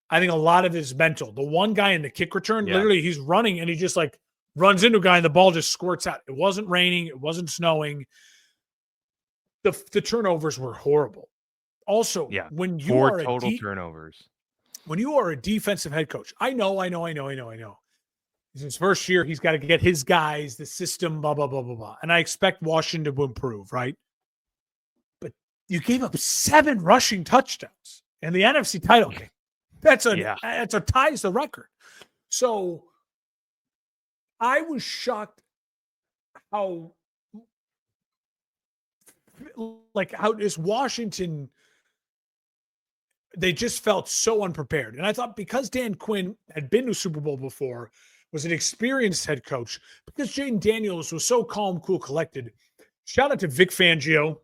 Speaker 2: I think a lot of it is mental. The one guy in the kick return, literally he's running and he just like runs into a guy and the ball just squirts out. It wasn't raining. It wasn't snowing. The turnovers were horrible. Also, when you
Speaker 1: 4 total turnovers.
Speaker 2: When you are a defensive head coach, I know. It's his first year. He's got to get his guys, the system, blah, blah, blah, blah, blah. And I expect Washington to improve, right? But you gave up 7 rushing touchdowns in the NFC title game. That's a ties the record. So I was shocked how is Washington, they just felt so unprepared. And I thought because Dan Quinn had been to a Super Bowl before, was an experienced head coach, because Jaden Daniels was so calm, cool, collected. Shout out to Vic Fangio.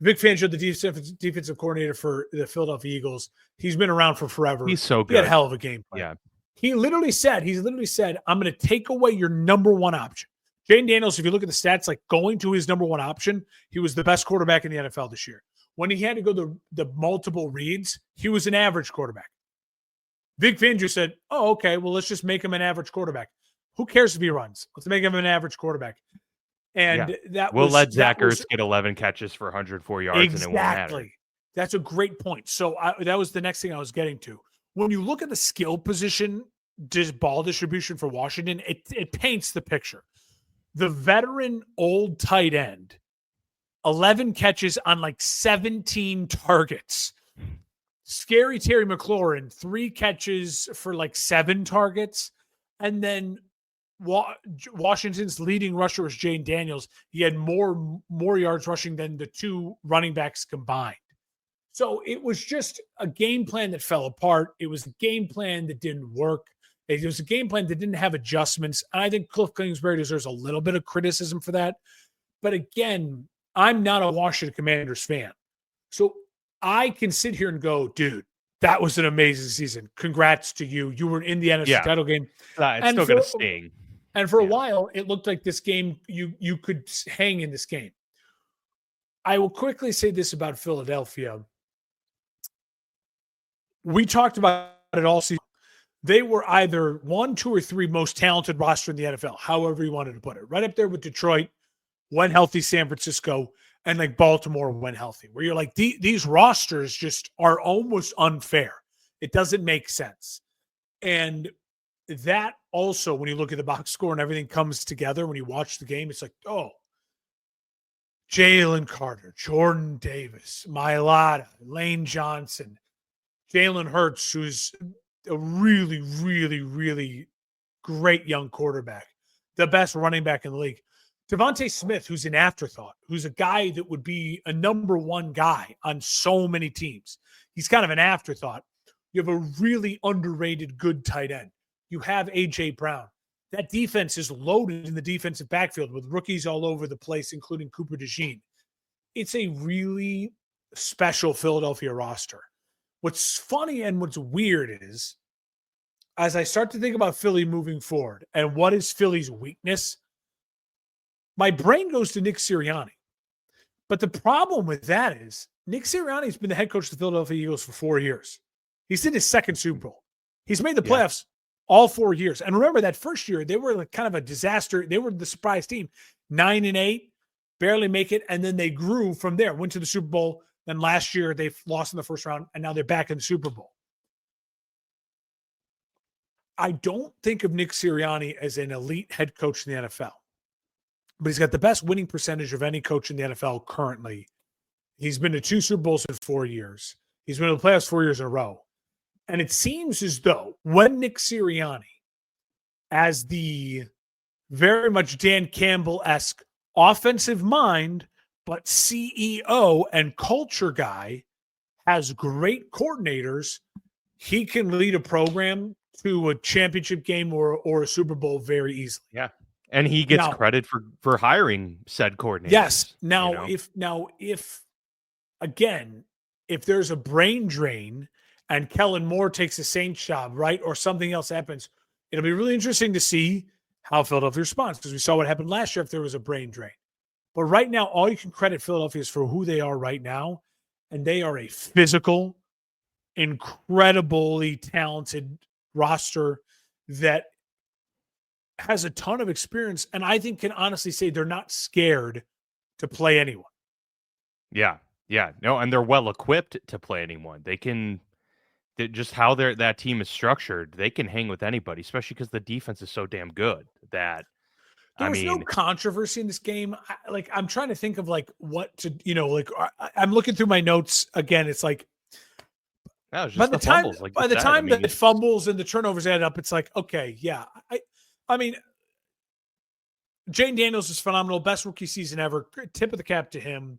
Speaker 2: Vic Fangio, the defensive coordinator for the Philadelphia Eagles. He's been around for forever.
Speaker 1: He's so good.
Speaker 2: He had a hell of a game plan.
Speaker 1: Yeah.
Speaker 2: He's literally said, I'm going to take away your number one option. Jaden Daniels, if you look at the stats, like going to his number one option, he was the best quarterback in the NFL this year. When he had to go the multiple reads, he was an average quarterback. Vic Fangio said, oh, okay, well, let's just make him an average quarterback. Who cares if he runs? Let's make him an average quarterback. And
Speaker 1: we'll let Zach Ertz get 11 catches for 104 yards and it won't matter.
Speaker 2: That's a great point. So that was the next thing I was getting to. When you look at the skill position, ball distribution for Washington, it paints the picture. The veteran old tight end, 11 catches on like 17 targets. Scary Terry McLaurin, 3 catches for like 7 targets. And then Washington's leading rusher was Jaden Daniels. He had more yards rushing than the 2 running backs combined. So it was just a game plan that fell apart. It was a game plan that didn't work. It was a game plan that didn't have adjustments. And I think Cliff Kingsbury deserves a little bit of criticism for that. But again, I'm not a Washington Commanders fan. So I can sit here and go, dude, that was an amazing season. Congrats to you. You were in the NFC title game.
Speaker 1: It's still going to sting.
Speaker 2: And for a while, it looked like this game, you could hang in this game. I will quickly say this about Philadelphia. We talked about it all season. They were either 1, 2, or 3 most talented roster in the NFL, however you wanted to put it. Right up there with Detroit, when healthy, San Francisco. and like Baltimore when healthy, where you're like, these rosters just are almost unfair. It doesn't make sense. And that also, when you look at the box score and everything comes together, when you watch the game, it's like, oh, Jalen Carter, Jordan Davis, Mailata, Lane Johnson, Jalen Hurts, who's a really, really, really great young quarterback, the best running back in the league. Devontae Smith, who's an afterthought, who's a guy that would be a number one guy on so many teams. He's kind of an afterthought. You have a really underrated good tight end. You have A.J. Brown. That defense is loaded in the defensive backfield with rookies all over the place, including Cooper DeJean. It's a really special Philadelphia roster. What's funny and what's weird is, as I start to think about Philly moving forward and what is Philly's weakness, my brain goes to Nick Sirianni. But the problem with that is Nick Sirianni has been the head coach of the Philadelphia Eagles for 4 years. He's in his second Super Bowl. He's made the playoffs all 4 years. And remember that first year, they were like kind of a disaster. They were the surprise team, 9-8, barely make it. And then they grew from there, went to the Super Bowl. Then last year they lost in the first round, and now they're back in the Super Bowl. I don't think of Nick Sirianni as an elite head coach in the NFL, but he's got the best winning percentage of any coach in the NFL currently. He's been to 2 Super Bowls in 4 years. He's been to the playoffs 4 years in a row. And it seems as though when Nick Sirianni, as the very much Dan Campbell-esque offensive mind, but CEO and culture guy, has great coordinators, he can lead a program to a championship game or a Super Bowl very easily.
Speaker 1: Yeah. And he gets credit for hiring said coordinators.
Speaker 2: Yes. Now, if again, if there's a brain drain and Kellen Moore takes the Saints job, right, or something else happens, it'll be really interesting to see how Philadelphia responds, because we saw what happened last year if there was a brain drain. But right now, all you can credit Philadelphia is for who they are right now, and they are a physical, incredibly talented roster that has a ton of experience, and I think can honestly say they're not scared to play anyone.
Speaker 1: Yeah. No, and they're well equipped to play anyone. They can just how that team is structured, they can hang with anybody, especially because the defense is so damn good that
Speaker 2: there was no controversy in this game. I'm trying to think of what to, I'm looking through my notes again. It's like,
Speaker 1: by the
Speaker 2: time the fumbles and the turnovers add up, it's like, okay, yeah. I mean, Jane Daniels is phenomenal. Best rookie season ever. Tip of the cap to him.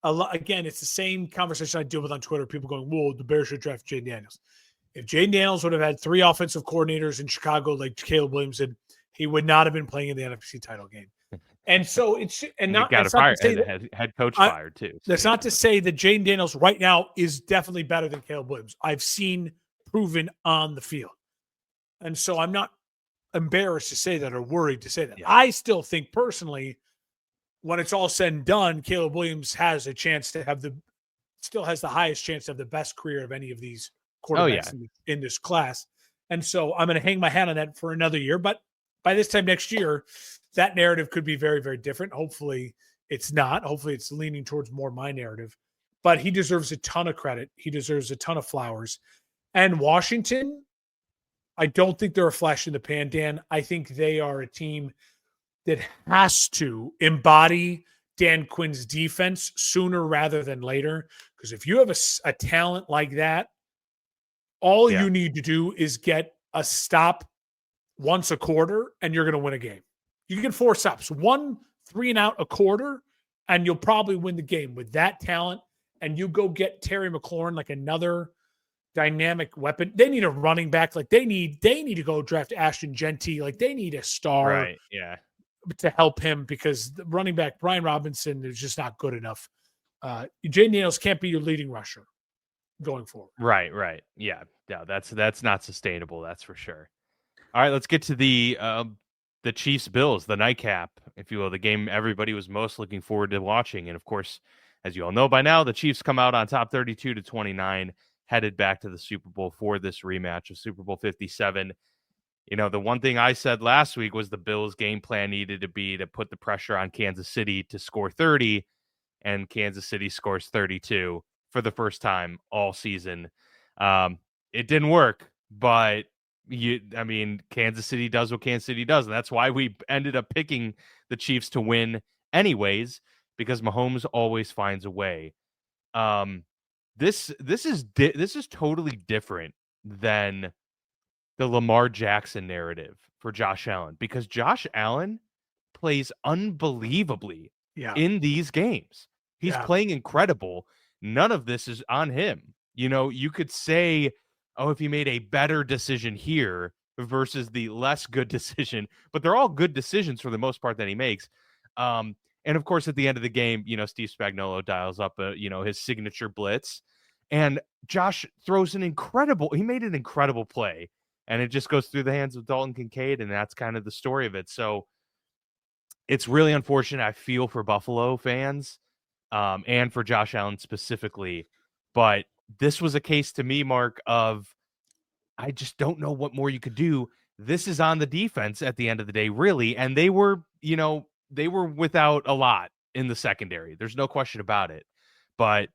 Speaker 2: Again, it's the same conversation I deal with on Twitter. People going, whoa, the Bears should draft Jane Daniels. If Jane Daniels would have had 3 offensive coordinators in Chicago like Caleb Williams did, he would not have been playing in the NFC title game. And so
Speaker 1: head coach fired too. So
Speaker 2: that's not to say that Jane Daniels right now is definitely better than Caleb Williams. I've seen proven on the field. And so I'm not embarrassed to say that or worried to say that. Yeah. I still think personally, when it's all said and done, Caleb Williams has a chance to still has the highest chance to have the best career of any of these quarterbacks in this class. And so I'm going to hang my hat on that for another year. But by this time next year, that narrative could be very, very different. Hopefully it's not. Hopefully it's leaning towards more my narrative. But he deserves a ton of credit. He deserves a ton of flowers. And Washington, I don't think they're a flash in the pan, Dan. I think they are a team that has to embody Dan Quinn's defense sooner rather than later. Because if you have a talent like that, all you need to do is get a stop once a quarter, and you're going to win a game. You get 4 stops, 1 3-and-out a quarter, and you'll probably win the game with that talent. And you go get Terry McLaurin, like another dynamic weapon. They need a running back. Like they need to go draft Ashton Genty. Like they need a star,
Speaker 1: right? Yeah,
Speaker 2: to help him, because the running back Brian Robinson is just not good enough. Jay Daniels can't be your leading rusher going forward.
Speaker 1: Right. Yeah, that's not sustainable. That's for sure. All right, let's get to the Chiefs Bills, the nightcap, if you will, the game everybody was most looking forward to watching. And of course, as you all know by now, the Chiefs come out on top 32-29, headed back to the Super Bowl for this rematch of Super Bowl 57. The one thing I said last week was the Bills' game plan needed to be to put the pressure on Kansas City to score 30. and Kansas City scores 32 for the first time all season. It didn't work, but Kansas City does what Kansas City does, and that's why we ended up picking the Chiefs to win anyways, because Mahomes always finds a way. This is totally different than the Lamar Jackson narrative for Josh Allen, because Josh Allen plays unbelievably in these games. He's playing incredible. None of this is on him. You could say, oh, if he made a better decision here versus the less good decision, but they're all good decisions for the most part that he makes. And of course, at the end of the game, Steve Spagnuolo dials up, his signature blitz, and Josh throws he made an incredible play, and it just goes through the hands of Dalton Kincaid, and that's kind of the story of it. So it's really unfortunate. I feel for Buffalo fans, and for Josh Allen specifically, but this was a case to me, Mark, of I just don't know what more you could do. This is on the defense at the end of the day, really, and they were without a lot in the secondary. There's no question about it. But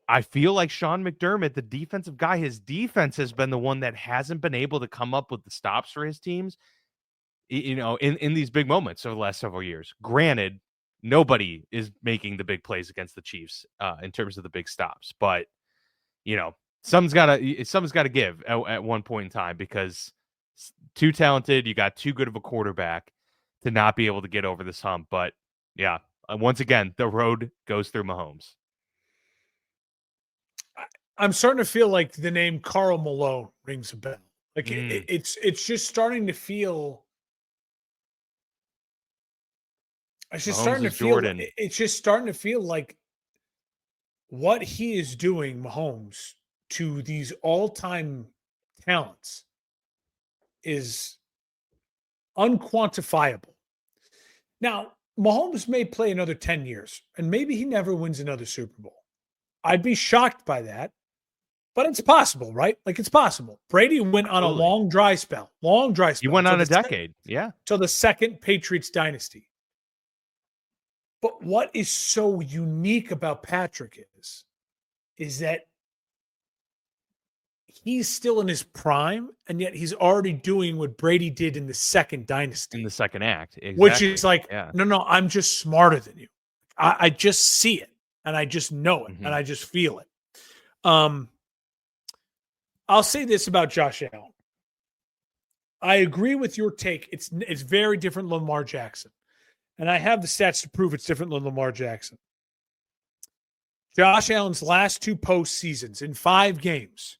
Speaker 1: I feel like Sean McDermott, the defensive guy, his defense has been the one that hasn't been able to come up with the stops for his teams, in these big moments over the last several years. Granted, nobody is making the big plays against the Chiefs in terms of the big stops, but something's got to give at one point in time, because too talented. You got too good of a quarterback to not be able to get over this hump. But yeah, once again, the road goes through Mahomes.
Speaker 2: I'm starting to feel like the name Karl Malone rings a bell. Like it's just starting to feel. It's just starting to feel. Jordan. It's just starting to feel like what he is doing, Mahomes, to these all-time talents is unquantifiable. Now, Mahomes may play another 10 years, and maybe he never wins another Super Bowl. I'd be shocked by that, but it's possible, right? Like, it's possible. Brady went on a long dry spell. He
Speaker 1: went on a decade,
Speaker 2: till the second Patriots dynasty. But what is so unique about Patrick is that he's still in his prime, and yet he's already doing what Brady did in the second dynasty.
Speaker 1: In the second act. Exactly.
Speaker 2: Which is like, no, I'm just smarter than you. I just see it, and I just know it, and I just feel it. I'll say this about Josh Allen. I agree with your take. It's very different than Lamar Jackson. And I have the stats to prove it's different than Lamar Jackson. Josh Allen's last two postseasons in 5 games,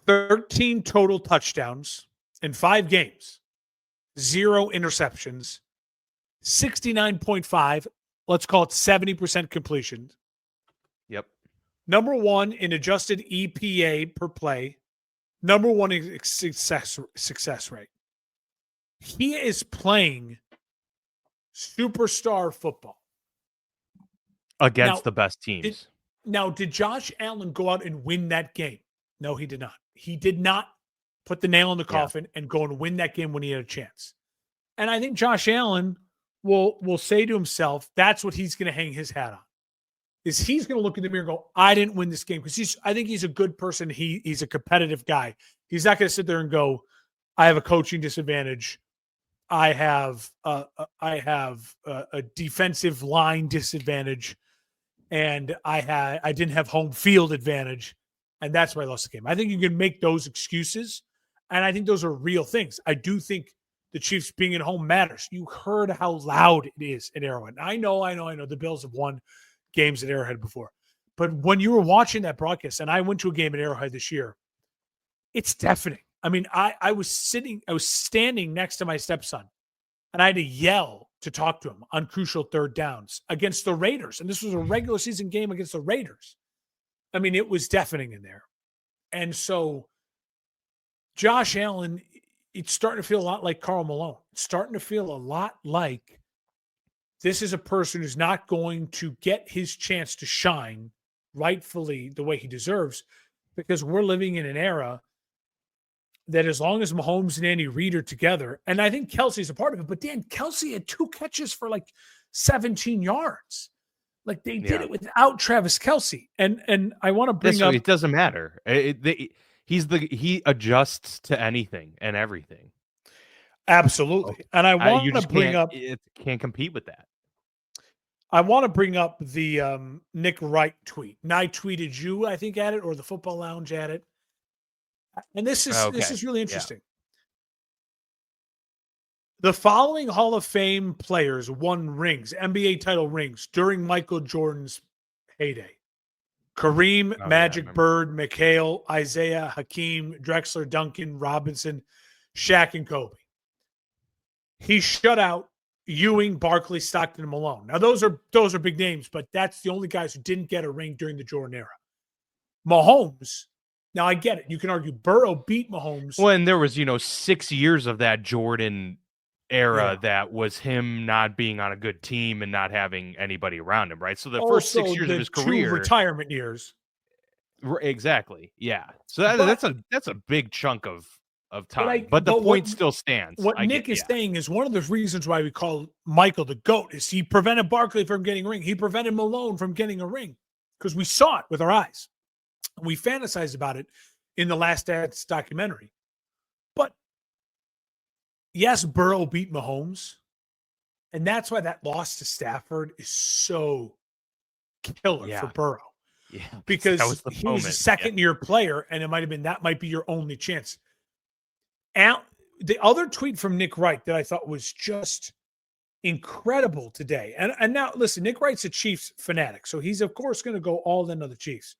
Speaker 2: 13 total touchdowns in 5 games, 0 interceptions, 69.5, let's call it 70% completion.
Speaker 1: Yep.
Speaker 2: Number 1 in adjusted EPA per play. Number 1 in success rate. He is playing superstar football
Speaker 1: against the best teams.
Speaker 2: Did Josh Allen go out and win that game? No, he did not. He did not put the nail in the coffin and go and win that game when he had a chance. And I think Josh Allen will say to himself, that's what he's going to hang his hat on. Is he's going to look in the mirror and go, I didn't win this game, because I think he's a good person. He's a competitive guy. He's not going to sit there and go, I have a coaching disadvantage. I have a defensive line disadvantage, and I didn't have home field advantage, and that's why I lost the game. I think you can make those excuses, and I think those are real things. I do think the Chiefs being at home matters. You heard how loud it is at Arrowhead. I know. The Bills have won games at Arrowhead before, but when you were watching that broadcast, and I went to a game at Arrowhead this year, it's deafening. I mean, I was standing next to my stepson, and I had to yell to talk to him on crucial third downs against the Raiders. And this was a regular season game against the Raiders. I mean, it was deafening in there. And so Josh Allen, it's starting to feel a lot like Karl Malone. It's starting to feel a lot like this is a person who's not going to get his chance to shine rightfully the way he deserves, because we're living in an era that as long as Mahomes and Andy Reid are together, and I think Kelsey's a part of it, but Dan, Kelsey had 2 catches for like 17 yards. Like they did it without Travis Kelce. And I want to bring up.
Speaker 1: It doesn't matter. He adjusts to anything and everything.
Speaker 2: Absolutely. And I want to bring up.
Speaker 1: It can't compete with that.
Speaker 2: I want to bring up the Nick Wright tweet. And I tweeted you, I think, at it, or the Football Lounge at it. And this is really interesting. The following Hall of Fame players won rings, NBA title rings, during Michael Jordan's heyday. Kareem, Magic, Bird, McHale, Isaiah, Hakeem, Drexler, Duncan, Robinson, Shaq, and Kobe. He shut out Ewing, Barkley, Stockton, and Malone. Now, those are big names, but that's the only guys who didn't get a ring during the Jordan era. Mahomes, now I get it. You can argue Burrow beat Mahomes.
Speaker 1: Well, and there was, 6 years of that Jordan era that was him not being on a good team and not having anybody around him, right? So the first 6 years of his career,
Speaker 2: retirement years.
Speaker 1: Exactly. Yeah. So that's a big chunk of time. But the point still stands.
Speaker 2: What Nick is saying is one of the reasons why we call Michael the GOAT is he prevented Barkley from getting a ring. He prevented Malone from getting a ring because we saw it with our eyes. We fantasized about it in the Last Dance documentary. But yes, Burrow beat Mahomes. And that's why that loss to Stafford is so killer for Burrow.
Speaker 1: Yeah.
Speaker 2: Because he was a second-year player, and that might be your only chance. And the other tweet from Nick Wright that I thought was just incredible today. And now, listen, Nick Wright's a Chiefs fanatic, so he's, of course, going to go all in on the Chiefs.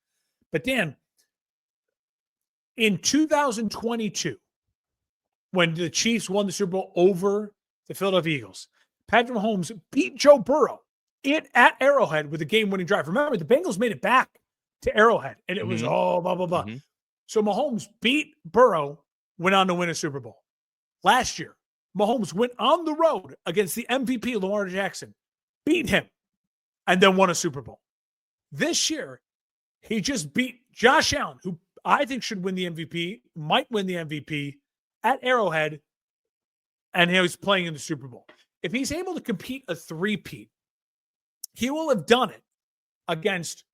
Speaker 2: But, Dan, in 2022, when the Chiefs won the Super Bowl over the Philadelphia Eagles, Patrick Mahomes beat Joe Burrow at Arrowhead with a game-winning drive. Remember, the Bengals made it back to Arrowhead, and it was blah, blah, blah. Mm-hmm. So Mahomes beat Burrow, went on to win a Super Bowl. Last year, Mahomes went on the road against the MVP, Lamar Jackson, beat him, and then won a Super Bowl. This year, he just beat Josh Allen, who I think should win the MVP, might win the MVP at Arrowhead, and he was playing in the Super Bowl. If he's able to compete a three-peat, he will have done it against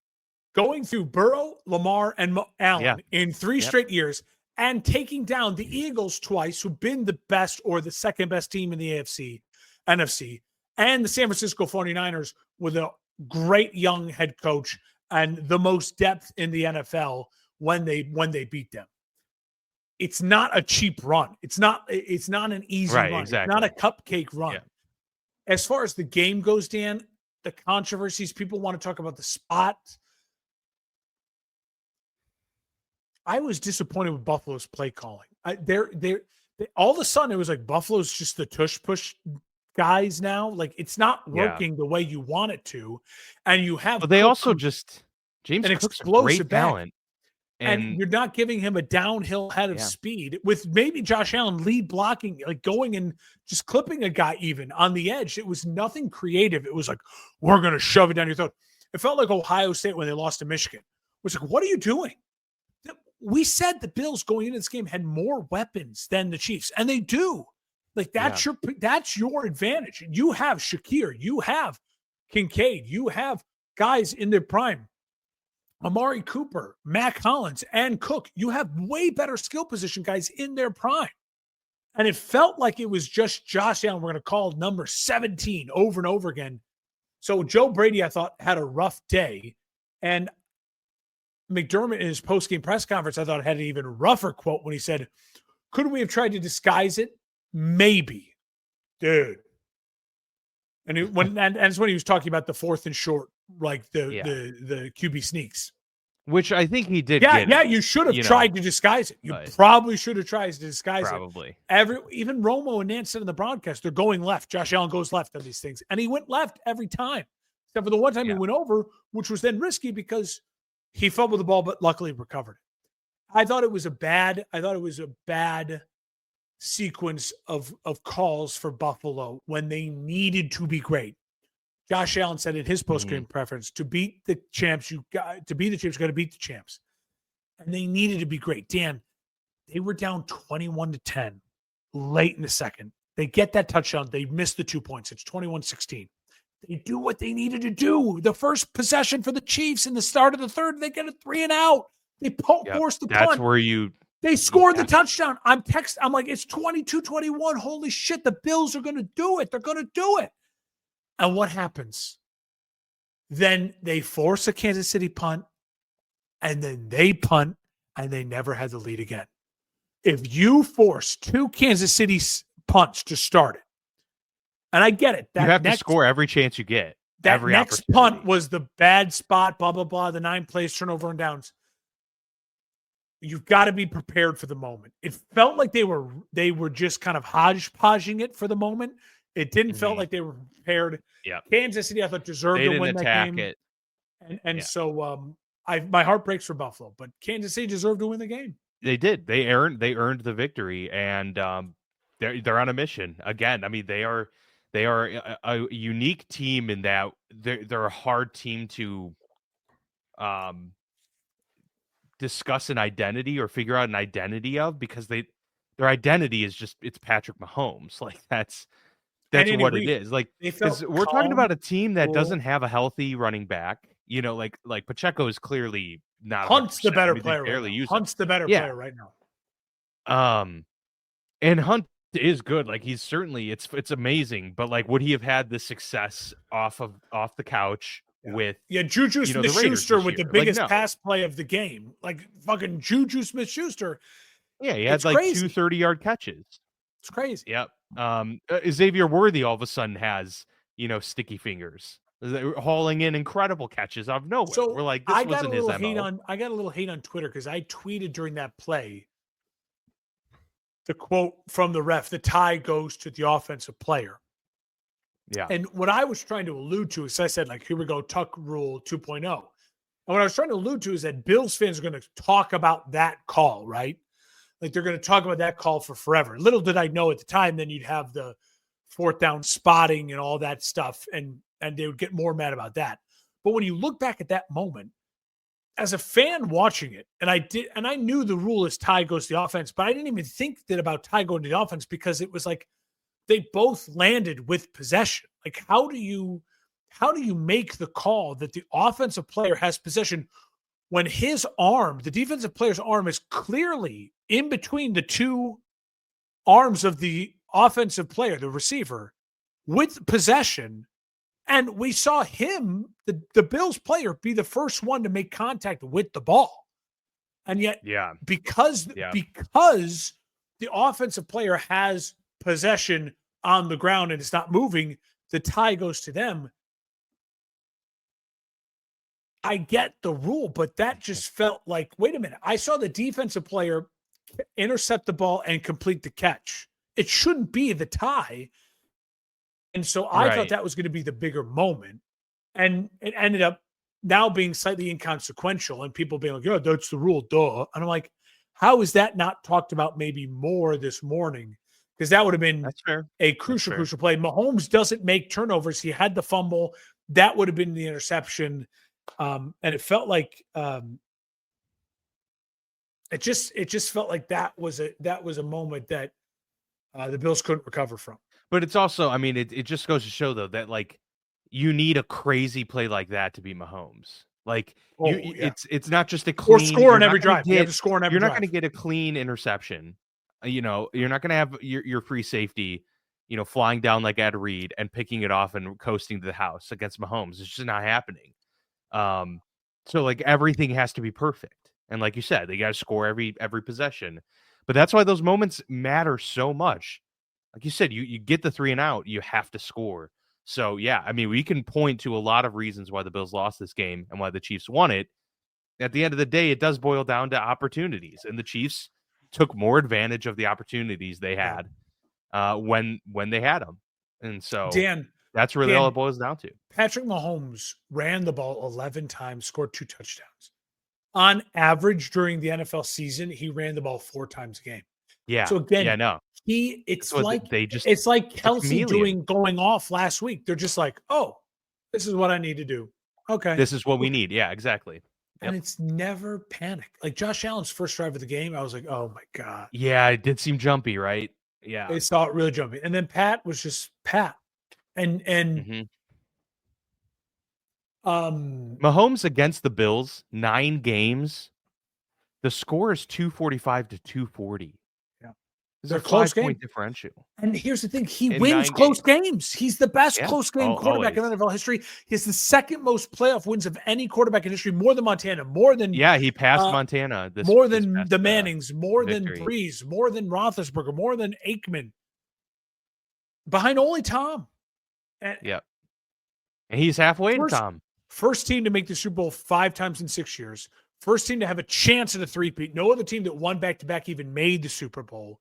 Speaker 2: going through Burrow, Lamar, and Allen in 3 straight years and taking down the Eagles twice, who've been the best or the second best team in the AFC, NFC, and the San Francisco 49ers with a great young head coach and the most depth in the NFL when they beat them. It's not a cheap run. It's not an easy run.
Speaker 1: Exactly.
Speaker 2: It's not a cupcake run. Yeah. As far as the game goes, Dan, the controversies, people want to talk about the spot. I was disappointed with Buffalo's play calling. All of a sudden, it was like Buffalo's just the tush push guys now. Like it's not working the way you want it to, and you have.
Speaker 1: But they also just James Cook's a great talent,
Speaker 2: and you're not giving him a downhill head of speed with maybe Josh Allen lead blocking, like going and just clipping a guy even on the edge. It was nothing creative. It was like we're going to shove it down your throat. It felt like Ohio State when they lost to Michigan. It was like, what are you doing? We said the Bills going into this game had more weapons than the Chiefs, and they do. Like that's your advantage. You have Shakir, you have Kincaid, you have guys in their prime. Amari Cooper, Mac Hollins, and Cook. You have way better skill position guys in their prime. And it felt like it was just Josh Allen. We're going to call number 17 over and over again. So Joe Brady, I thought, had a rough day. And McDermott in his post-game press conference, I thought, had an even rougher quote when he said, couldn't we have tried to disguise it? Maybe. Dude. And that's when he was talking about the 4th and short, like the QB sneaks.
Speaker 1: Which I think he did.
Speaker 2: Yeah, you should have tried to disguise it. You probably should have tried to disguise
Speaker 1: it.
Speaker 2: Even Romo and Nance said in the broadcast, they're going left. Josh Allen goes left on these things. And he went left every time. Except for the one time he went over, which was then risky because he fumbled the ball, but luckily recovered it. I thought it was a bad sequence of calls for Buffalo when they needed to be great. Josh Allen said in his post-game preference, to beat the champs, you got to beat the champs. And they needed to be great. Dan, they were down 21-10 late in the second. They get that touchdown. They missed the 2 points. It's 21-16. They do what they needed to do. The first possession for the Chiefs in the start of the third, they get a 3-and-out. They force the punt.
Speaker 1: That's where
Speaker 2: they scored the touchdown. I'm like, it's 22-21. Holy shit, the Bills are going to do it. They're going to do it. And what happens? Then they force a Kansas City punt, and then they punt, and they never had the lead again. If you force 2 Kansas City punts to start it, and I get it.
Speaker 1: You have to score every chance you get.
Speaker 2: That next punt was the bad spot, blah, blah, blah, the 9 plays, turnover and downs. You've got to be prepared for the moment. It felt like they were just kind of hodgepodging it for the moment. It didn't feel like they were prepared.
Speaker 1: Yeah.
Speaker 2: Kansas City, I thought, deserved to win that game.
Speaker 1: It.
Speaker 2: So my heart breaks for Buffalo, but Kansas City deserved to win the game.
Speaker 1: They did. They earned the victory, and they're on a mission again. I mean, they are a unique team in that they're a hard team to discuss an identity or figure out an identity of, because their identity is just, it's Patrick Mahomes. Like that's what it is. Like, we're talking about a team that doesn't have a healthy running back. You know, like Pacheco is clearly not.
Speaker 2: Hunt's the better player. Hunt's the better player right now.
Speaker 1: And Hunt is good. Like, he's certainly, it's amazing. But like, would he have had the success off the couch with
Speaker 2: Juju Smith-Schuster with the biggest pass play of the game? Like fucking Juju Smith-Schuster.
Speaker 1: Yeah, he had like crazy. 2 30-yard catches.
Speaker 2: It's crazy.
Speaker 1: Yep. Xavier Worthy all of a sudden has, sticky fingers, hauling in incredible catches out of nowhere.
Speaker 2: So
Speaker 1: we're like, this wasn't his MO.
Speaker 2: I got a little hate on Twitter because I tweeted during that play the quote from the ref: the tie goes to the offensive player.
Speaker 1: Yeah.
Speaker 2: And what I was trying to allude to is, I said, like, here we go, Tuck Rule 2.0. And what I was trying to allude to is that Bills fans are going to talk about that call, right? Like, they're going to talk about that call for forever. Little did I know at the time, then you'd have the 4th down spotting and all that stuff, and they would get more mad about that. But when you look back at that moment, as a fan watching it, and I knew the rule is tie goes to the offense, but I didn't even think that about tie going to the offense, because it was like they both landed with possession. Like, how do you make the call that the offensive player has possession when his arm, the defensive player's arm, is clearly in between the 2 arms of the offensive player, the receiver, with possession? And we saw him, the Bills player, be the first one to make contact with the ball. And yet, because the offensive player has possession on the ground and it's not moving, the tie goes to them. I get the rule, but that just felt like, wait a minute. I saw the defensive player intercept the ball and complete the catch. It shouldn't be the tie. And so I thought that was going to be the bigger moment. And it ended up now being slightly inconsequential, and people being like, yeah, that's the rule, duh. And I'm like, how is that not talked about maybe more this morning? Because that would have been a crucial play. Mahomes doesn't make turnovers. He had the fumble. That would have been the interception. And it felt like it just felt like that was a moment that the Bills couldn't recover from.
Speaker 1: But it's also, I mean, it just goes to show, though, that like you need a crazy play like that to beat Mahomes. Like, it's not just a clean,
Speaker 2: or score in every drive. You have to score in every drive.
Speaker 1: You're not going to get a clean interception. You're not going to have your free safety, flying down like Ed Reed and picking it off and coasting to the house against Mahomes. It's just not happening. So like everything has to be perfect. And like you said, they got to score every possession. But that's why those moments matter so much. Like you said, you get the 3-and-out, you have to score. So yeah, I mean, we can point to a lot of reasons why the Bills lost this game and why the Chiefs won it. At the end of the day, it does boil down to opportunities, and the Chiefs took more advantage of the opportunities they had when they had them. And so that's really all it boils down to.
Speaker 2: Patrick Mahomes ran the ball 11 times, scored 2 touchdowns. On average, during the NFL season, he ran the ball 4 times a game.
Speaker 1: Yeah.
Speaker 2: So again, it's like Kelsey going off last week. They're just like, oh, this is what I need to do. Okay.
Speaker 1: This is what we need. Yeah, exactly.
Speaker 2: And it's never panic. Like Josh Allen's first drive of the game, I was like, oh my God.
Speaker 1: Yeah, it did seem jumpy, right? Yeah.
Speaker 2: It saw it really jumpy. And then Pat was just Pat. And
Speaker 1: Mahomes against the Bills, 9 games. The score is 245 to 240.
Speaker 2: Yeah.
Speaker 1: It's
Speaker 2: They're
Speaker 1: a
Speaker 2: close
Speaker 1: 5-point
Speaker 2: game.
Speaker 1: differential.
Speaker 2: And here's the thing. He
Speaker 1: In
Speaker 2: wins
Speaker 1: 9
Speaker 2: close
Speaker 1: games.
Speaker 2: games. He's the best close game quarterback
Speaker 1: always.
Speaker 2: in NFL history. He has the second most playoff wins of any quarterback in history, more than Montana, more than
Speaker 1: he passed Montana.
Speaker 2: More
Speaker 1: this
Speaker 2: than
Speaker 1: past,
Speaker 2: the Mannings, more
Speaker 1: victory.
Speaker 2: than Breeze, more than Roethlisberger, more than Aikman. Behind only Tom.
Speaker 1: And he's halfway to Tom.
Speaker 2: First team to make the Super Bowl 5 times in 6 years. First team to have a chance at a three-peat. No other team that won back-to-back even made the Super Bowl.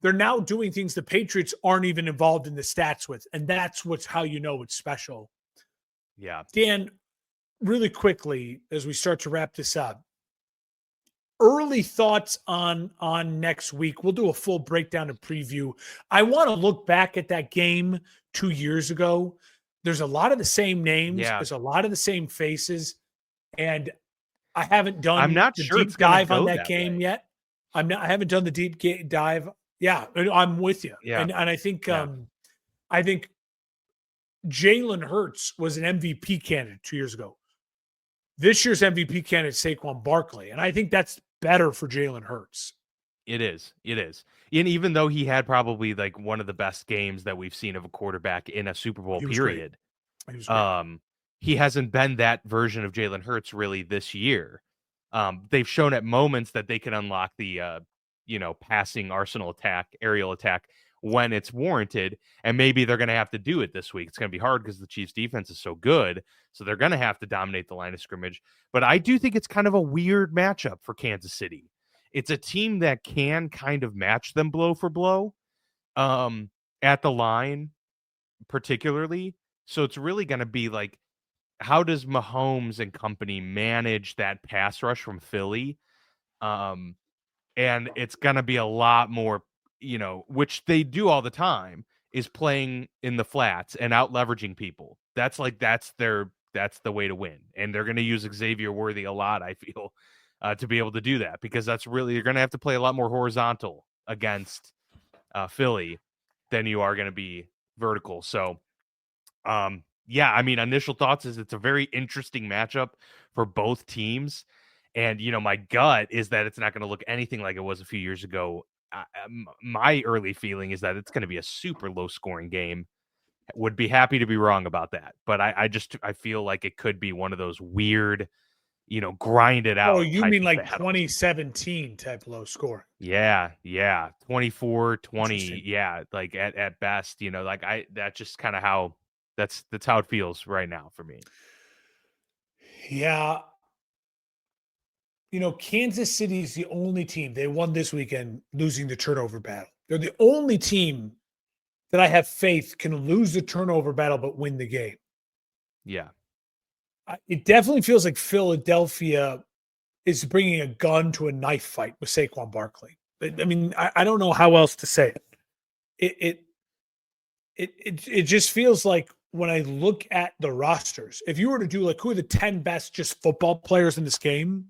Speaker 2: They're now doing things the Patriots aren't even involved in the stats with, and that's how you know it's special.
Speaker 1: Yeah.
Speaker 2: Dan, really quickly, as we start to wrap this up, early thoughts on next week. We'll do a full breakdown and preview. I want to look back at that game 2 years ago. There's a lot of the same names.
Speaker 1: Yeah.
Speaker 2: There's a lot of the same faces. And I haven't done
Speaker 1: I'm not
Speaker 2: the
Speaker 1: sure
Speaker 2: deep dive on that game yet. I haven't done the deep dive. Yeah, I'm with you.
Speaker 1: Yeah.
Speaker 2: And I think Jalen Hurts was an MVP candidate 2 years ago. This year's MVP candidate Saquon Barkley, and I think that's better for Jalen Hurts.
Speaker 1: It is. And even though he had probably like one of the best games that we've seen of a quarterback in a Super Bowl period, he hasn't been that version of Jalen Hurts really this year. They've shown at moments that they can unlock the passing arsenal attack, aerial attack when it's warranted, and maybe they're going to have to do it this week. It's going to be hard because the Chiefs defense is so good, so they're going to have to dominate the line of scrimmage. But I do think it's kind of a weird matchup for Kansas City. It's a team that can kind of match them blow for blow at the line, particularly. So it's really going to be like, how does Mahomes and company manage that pass rush from Philly? And it's going to be a lot more, which they do all the time, is playing in the flats and out leveraging people. That's the way to win. And they're going to use Xavier Worthy a lot, I feel, to be able to do that, because you're going to have to play a lot more horizontal against Philly than you are going to be vertical. So, initial thoughts is it's a very interesting matchup for both teams. And, my gut is that it's not going to look anything like it was a few years ago. My early feeling is that it's going to be a super low scoring game. Would be happy to be wrong about that. But I feel like it could be one of those weird, grind it out.
Speaker 2: Oh, you mean like 2017 type low score?
Speaker 1: Yeah. 24-20. Yeah. Like at best, that's just kind of how that's how it feels right now for me.
Speaker 2: Yeah. Kansas City is the only team, they won this weekend losing the turnover battle. They're the only team that I have faith can lose the turnover battle but win the game.
Speaker 1: Yeah.
Speaker 2: It definitely feels like Philadelphia is bringing a gun to a knife fight with Saquon Barkley. I mean, I don't know how else to say it. It just feels like when I look at the rosters, if you were to do like who are the 10 best just football players in this game,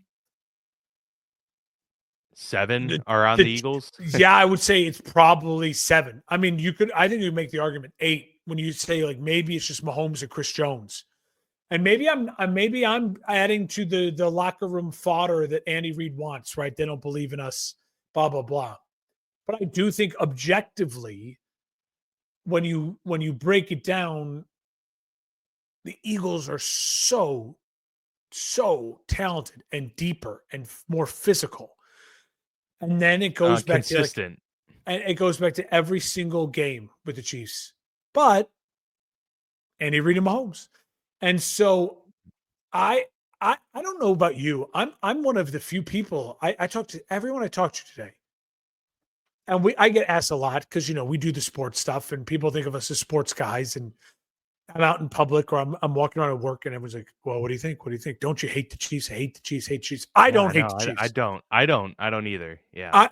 Speaker 1: 7 are on the Eagles.
Speaker 2: Yeah, I would say it's probably 7. I mean, I think you make the argument 8 when you say like maybe it's just Mahomes and Chris Jones. And maybe I'm adding to the locker room fodder that Andy Reid wants, right? They don't believe in us, blah, blah, blah. But I do think objectively, when you break it down, the Eagles are so talented and deeper and more physical. And then it goes back
Speaker 1: consistent.
Speaker 2: And it goes back to every single game with the Chiefs. But Andy Reid and Mahomes. And so I don't know about you. I'm one of the few people I talk to everyone I talk to today. And I get asked a lot because we do the sports stuff and people think of us as sports guys, and I'm out in public or I'm walking around at work and everyone's like, well, what do you think? What do you think? Don't you hate the Chiefs? I hate the Chiefs, hate Chiefs. I don't hate the Chiefs.
Speaker 1: I don't either. Yeah. I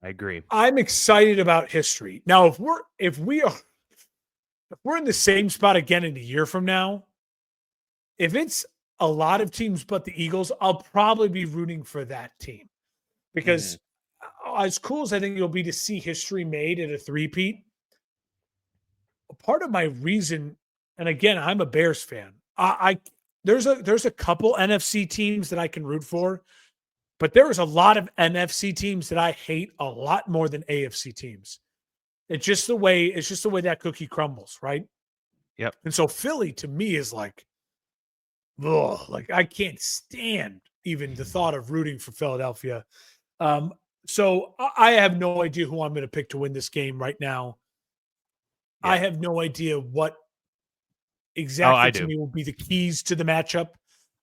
Speaker 1: agree.
Speaker 2: I'm excited about history. Now, if we're in the same spot again in a year from now, if it's a lot of teams but the Eagles, I'll probably be rooting for that team. Because as cool as I think it'll be to see history made at a three-peat, part of my reason, and again, I'm a Bears fan. I there's a couple NFC teams that I can root for, but there is a lot of NFC teams that I hate a lot more than AFC teams. It's just the way that cookie crumbles, right?
Speaker 1: Yep.
Speaker 2: And so Philly to me is like, ugh, like I can't stand even the thought of rooting for Philadelphia. So I have no idea who I'm going to pick to win this game right now. Yeah. I have no idea what exactly to me will be the keys to the matchup.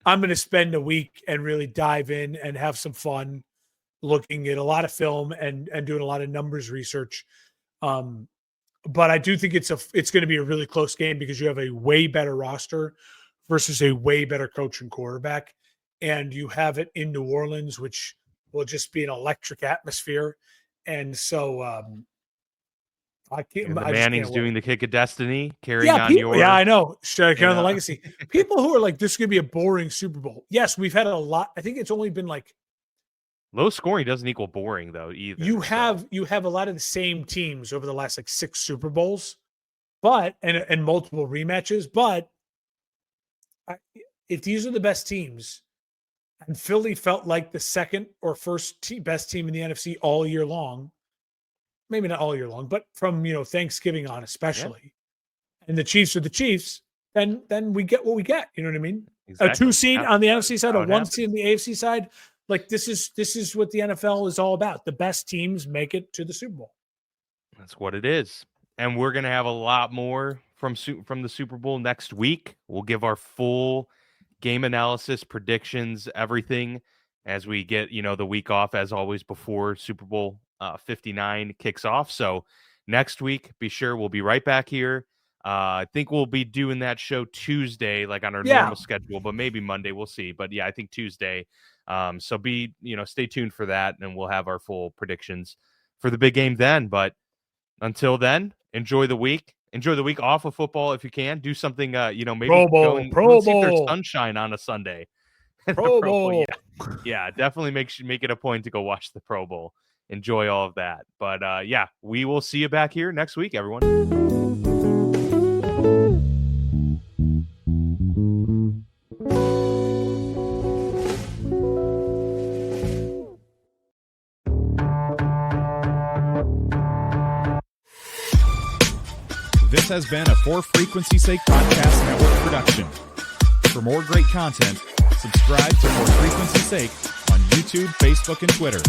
Speaker 2: I'm going to spend a week and really dive in and have some fun looking at a lot of film and doing a lot of numbers research. But I do think it's going to be a really close game because you have a way better roster versus a way better coach and quarterback. And you have it in New Orleans, which will just be an electric atmosphere. And so I can't.
Speaker 1: And the Manning's doing the kick of destiny, carrying on
Speaker 2: your. Yeah, I know. Carrying on the legacy. People who are like, this is going to be a boring Super Bowl. Yes, we've had a lot. I think it's only been like.
Speaker 1: Low scoring doesn't equal boring though either.
Speaker 2: You have a lot of the same teams over the last like 6 Super Bowls, but and multiple rematches. But if these are the best teams, and Philly felt like the second or first best team in the NFC all year long, maybe not all year long, but from Thanksgiving on especially, and the Chiefs are the Chiefs, then we get what we get. You know what I mean? Exactly. A 2 seed on the NFC side, a 1 seed on the AFC side. Like this is what the NFL is all about. The best teams make it to the Super Bowl.
Speaker 1: That's what it is. And we're going to have a lot more from the Super Bowl next week. We'll give our full game analysis, predictions, everything as we get, the week off as always before Super Bowl 59 kicks off. So next week, be sure we'll be right back here. I think we'll be doing that show Tuesday, like on our normal schedule, but maybe Monday, we'll see. But yeah, I think Tuesday. So stay tuned for that, and we'll have our full predictions for the big game then. But until then, enjoy the week. Enjoy the week off of football if you can. Do something, maybe
Speaker 2: Pro Bowl.
Speaker 1: See if there's sunshine on a Sunday.
Speaker 2: Pro Bowl.
Speaker 1: Yeah, definitely make it a point to go watch the Pro Bowl. Enjoy all of that. But we will see you back here next week, everyone.
Speaker 3: This has been a For Frequency's Sake Podcast Network production. For more great content, subscribe to For Frequency's Sake on YouTube, Facebook, and Twitter.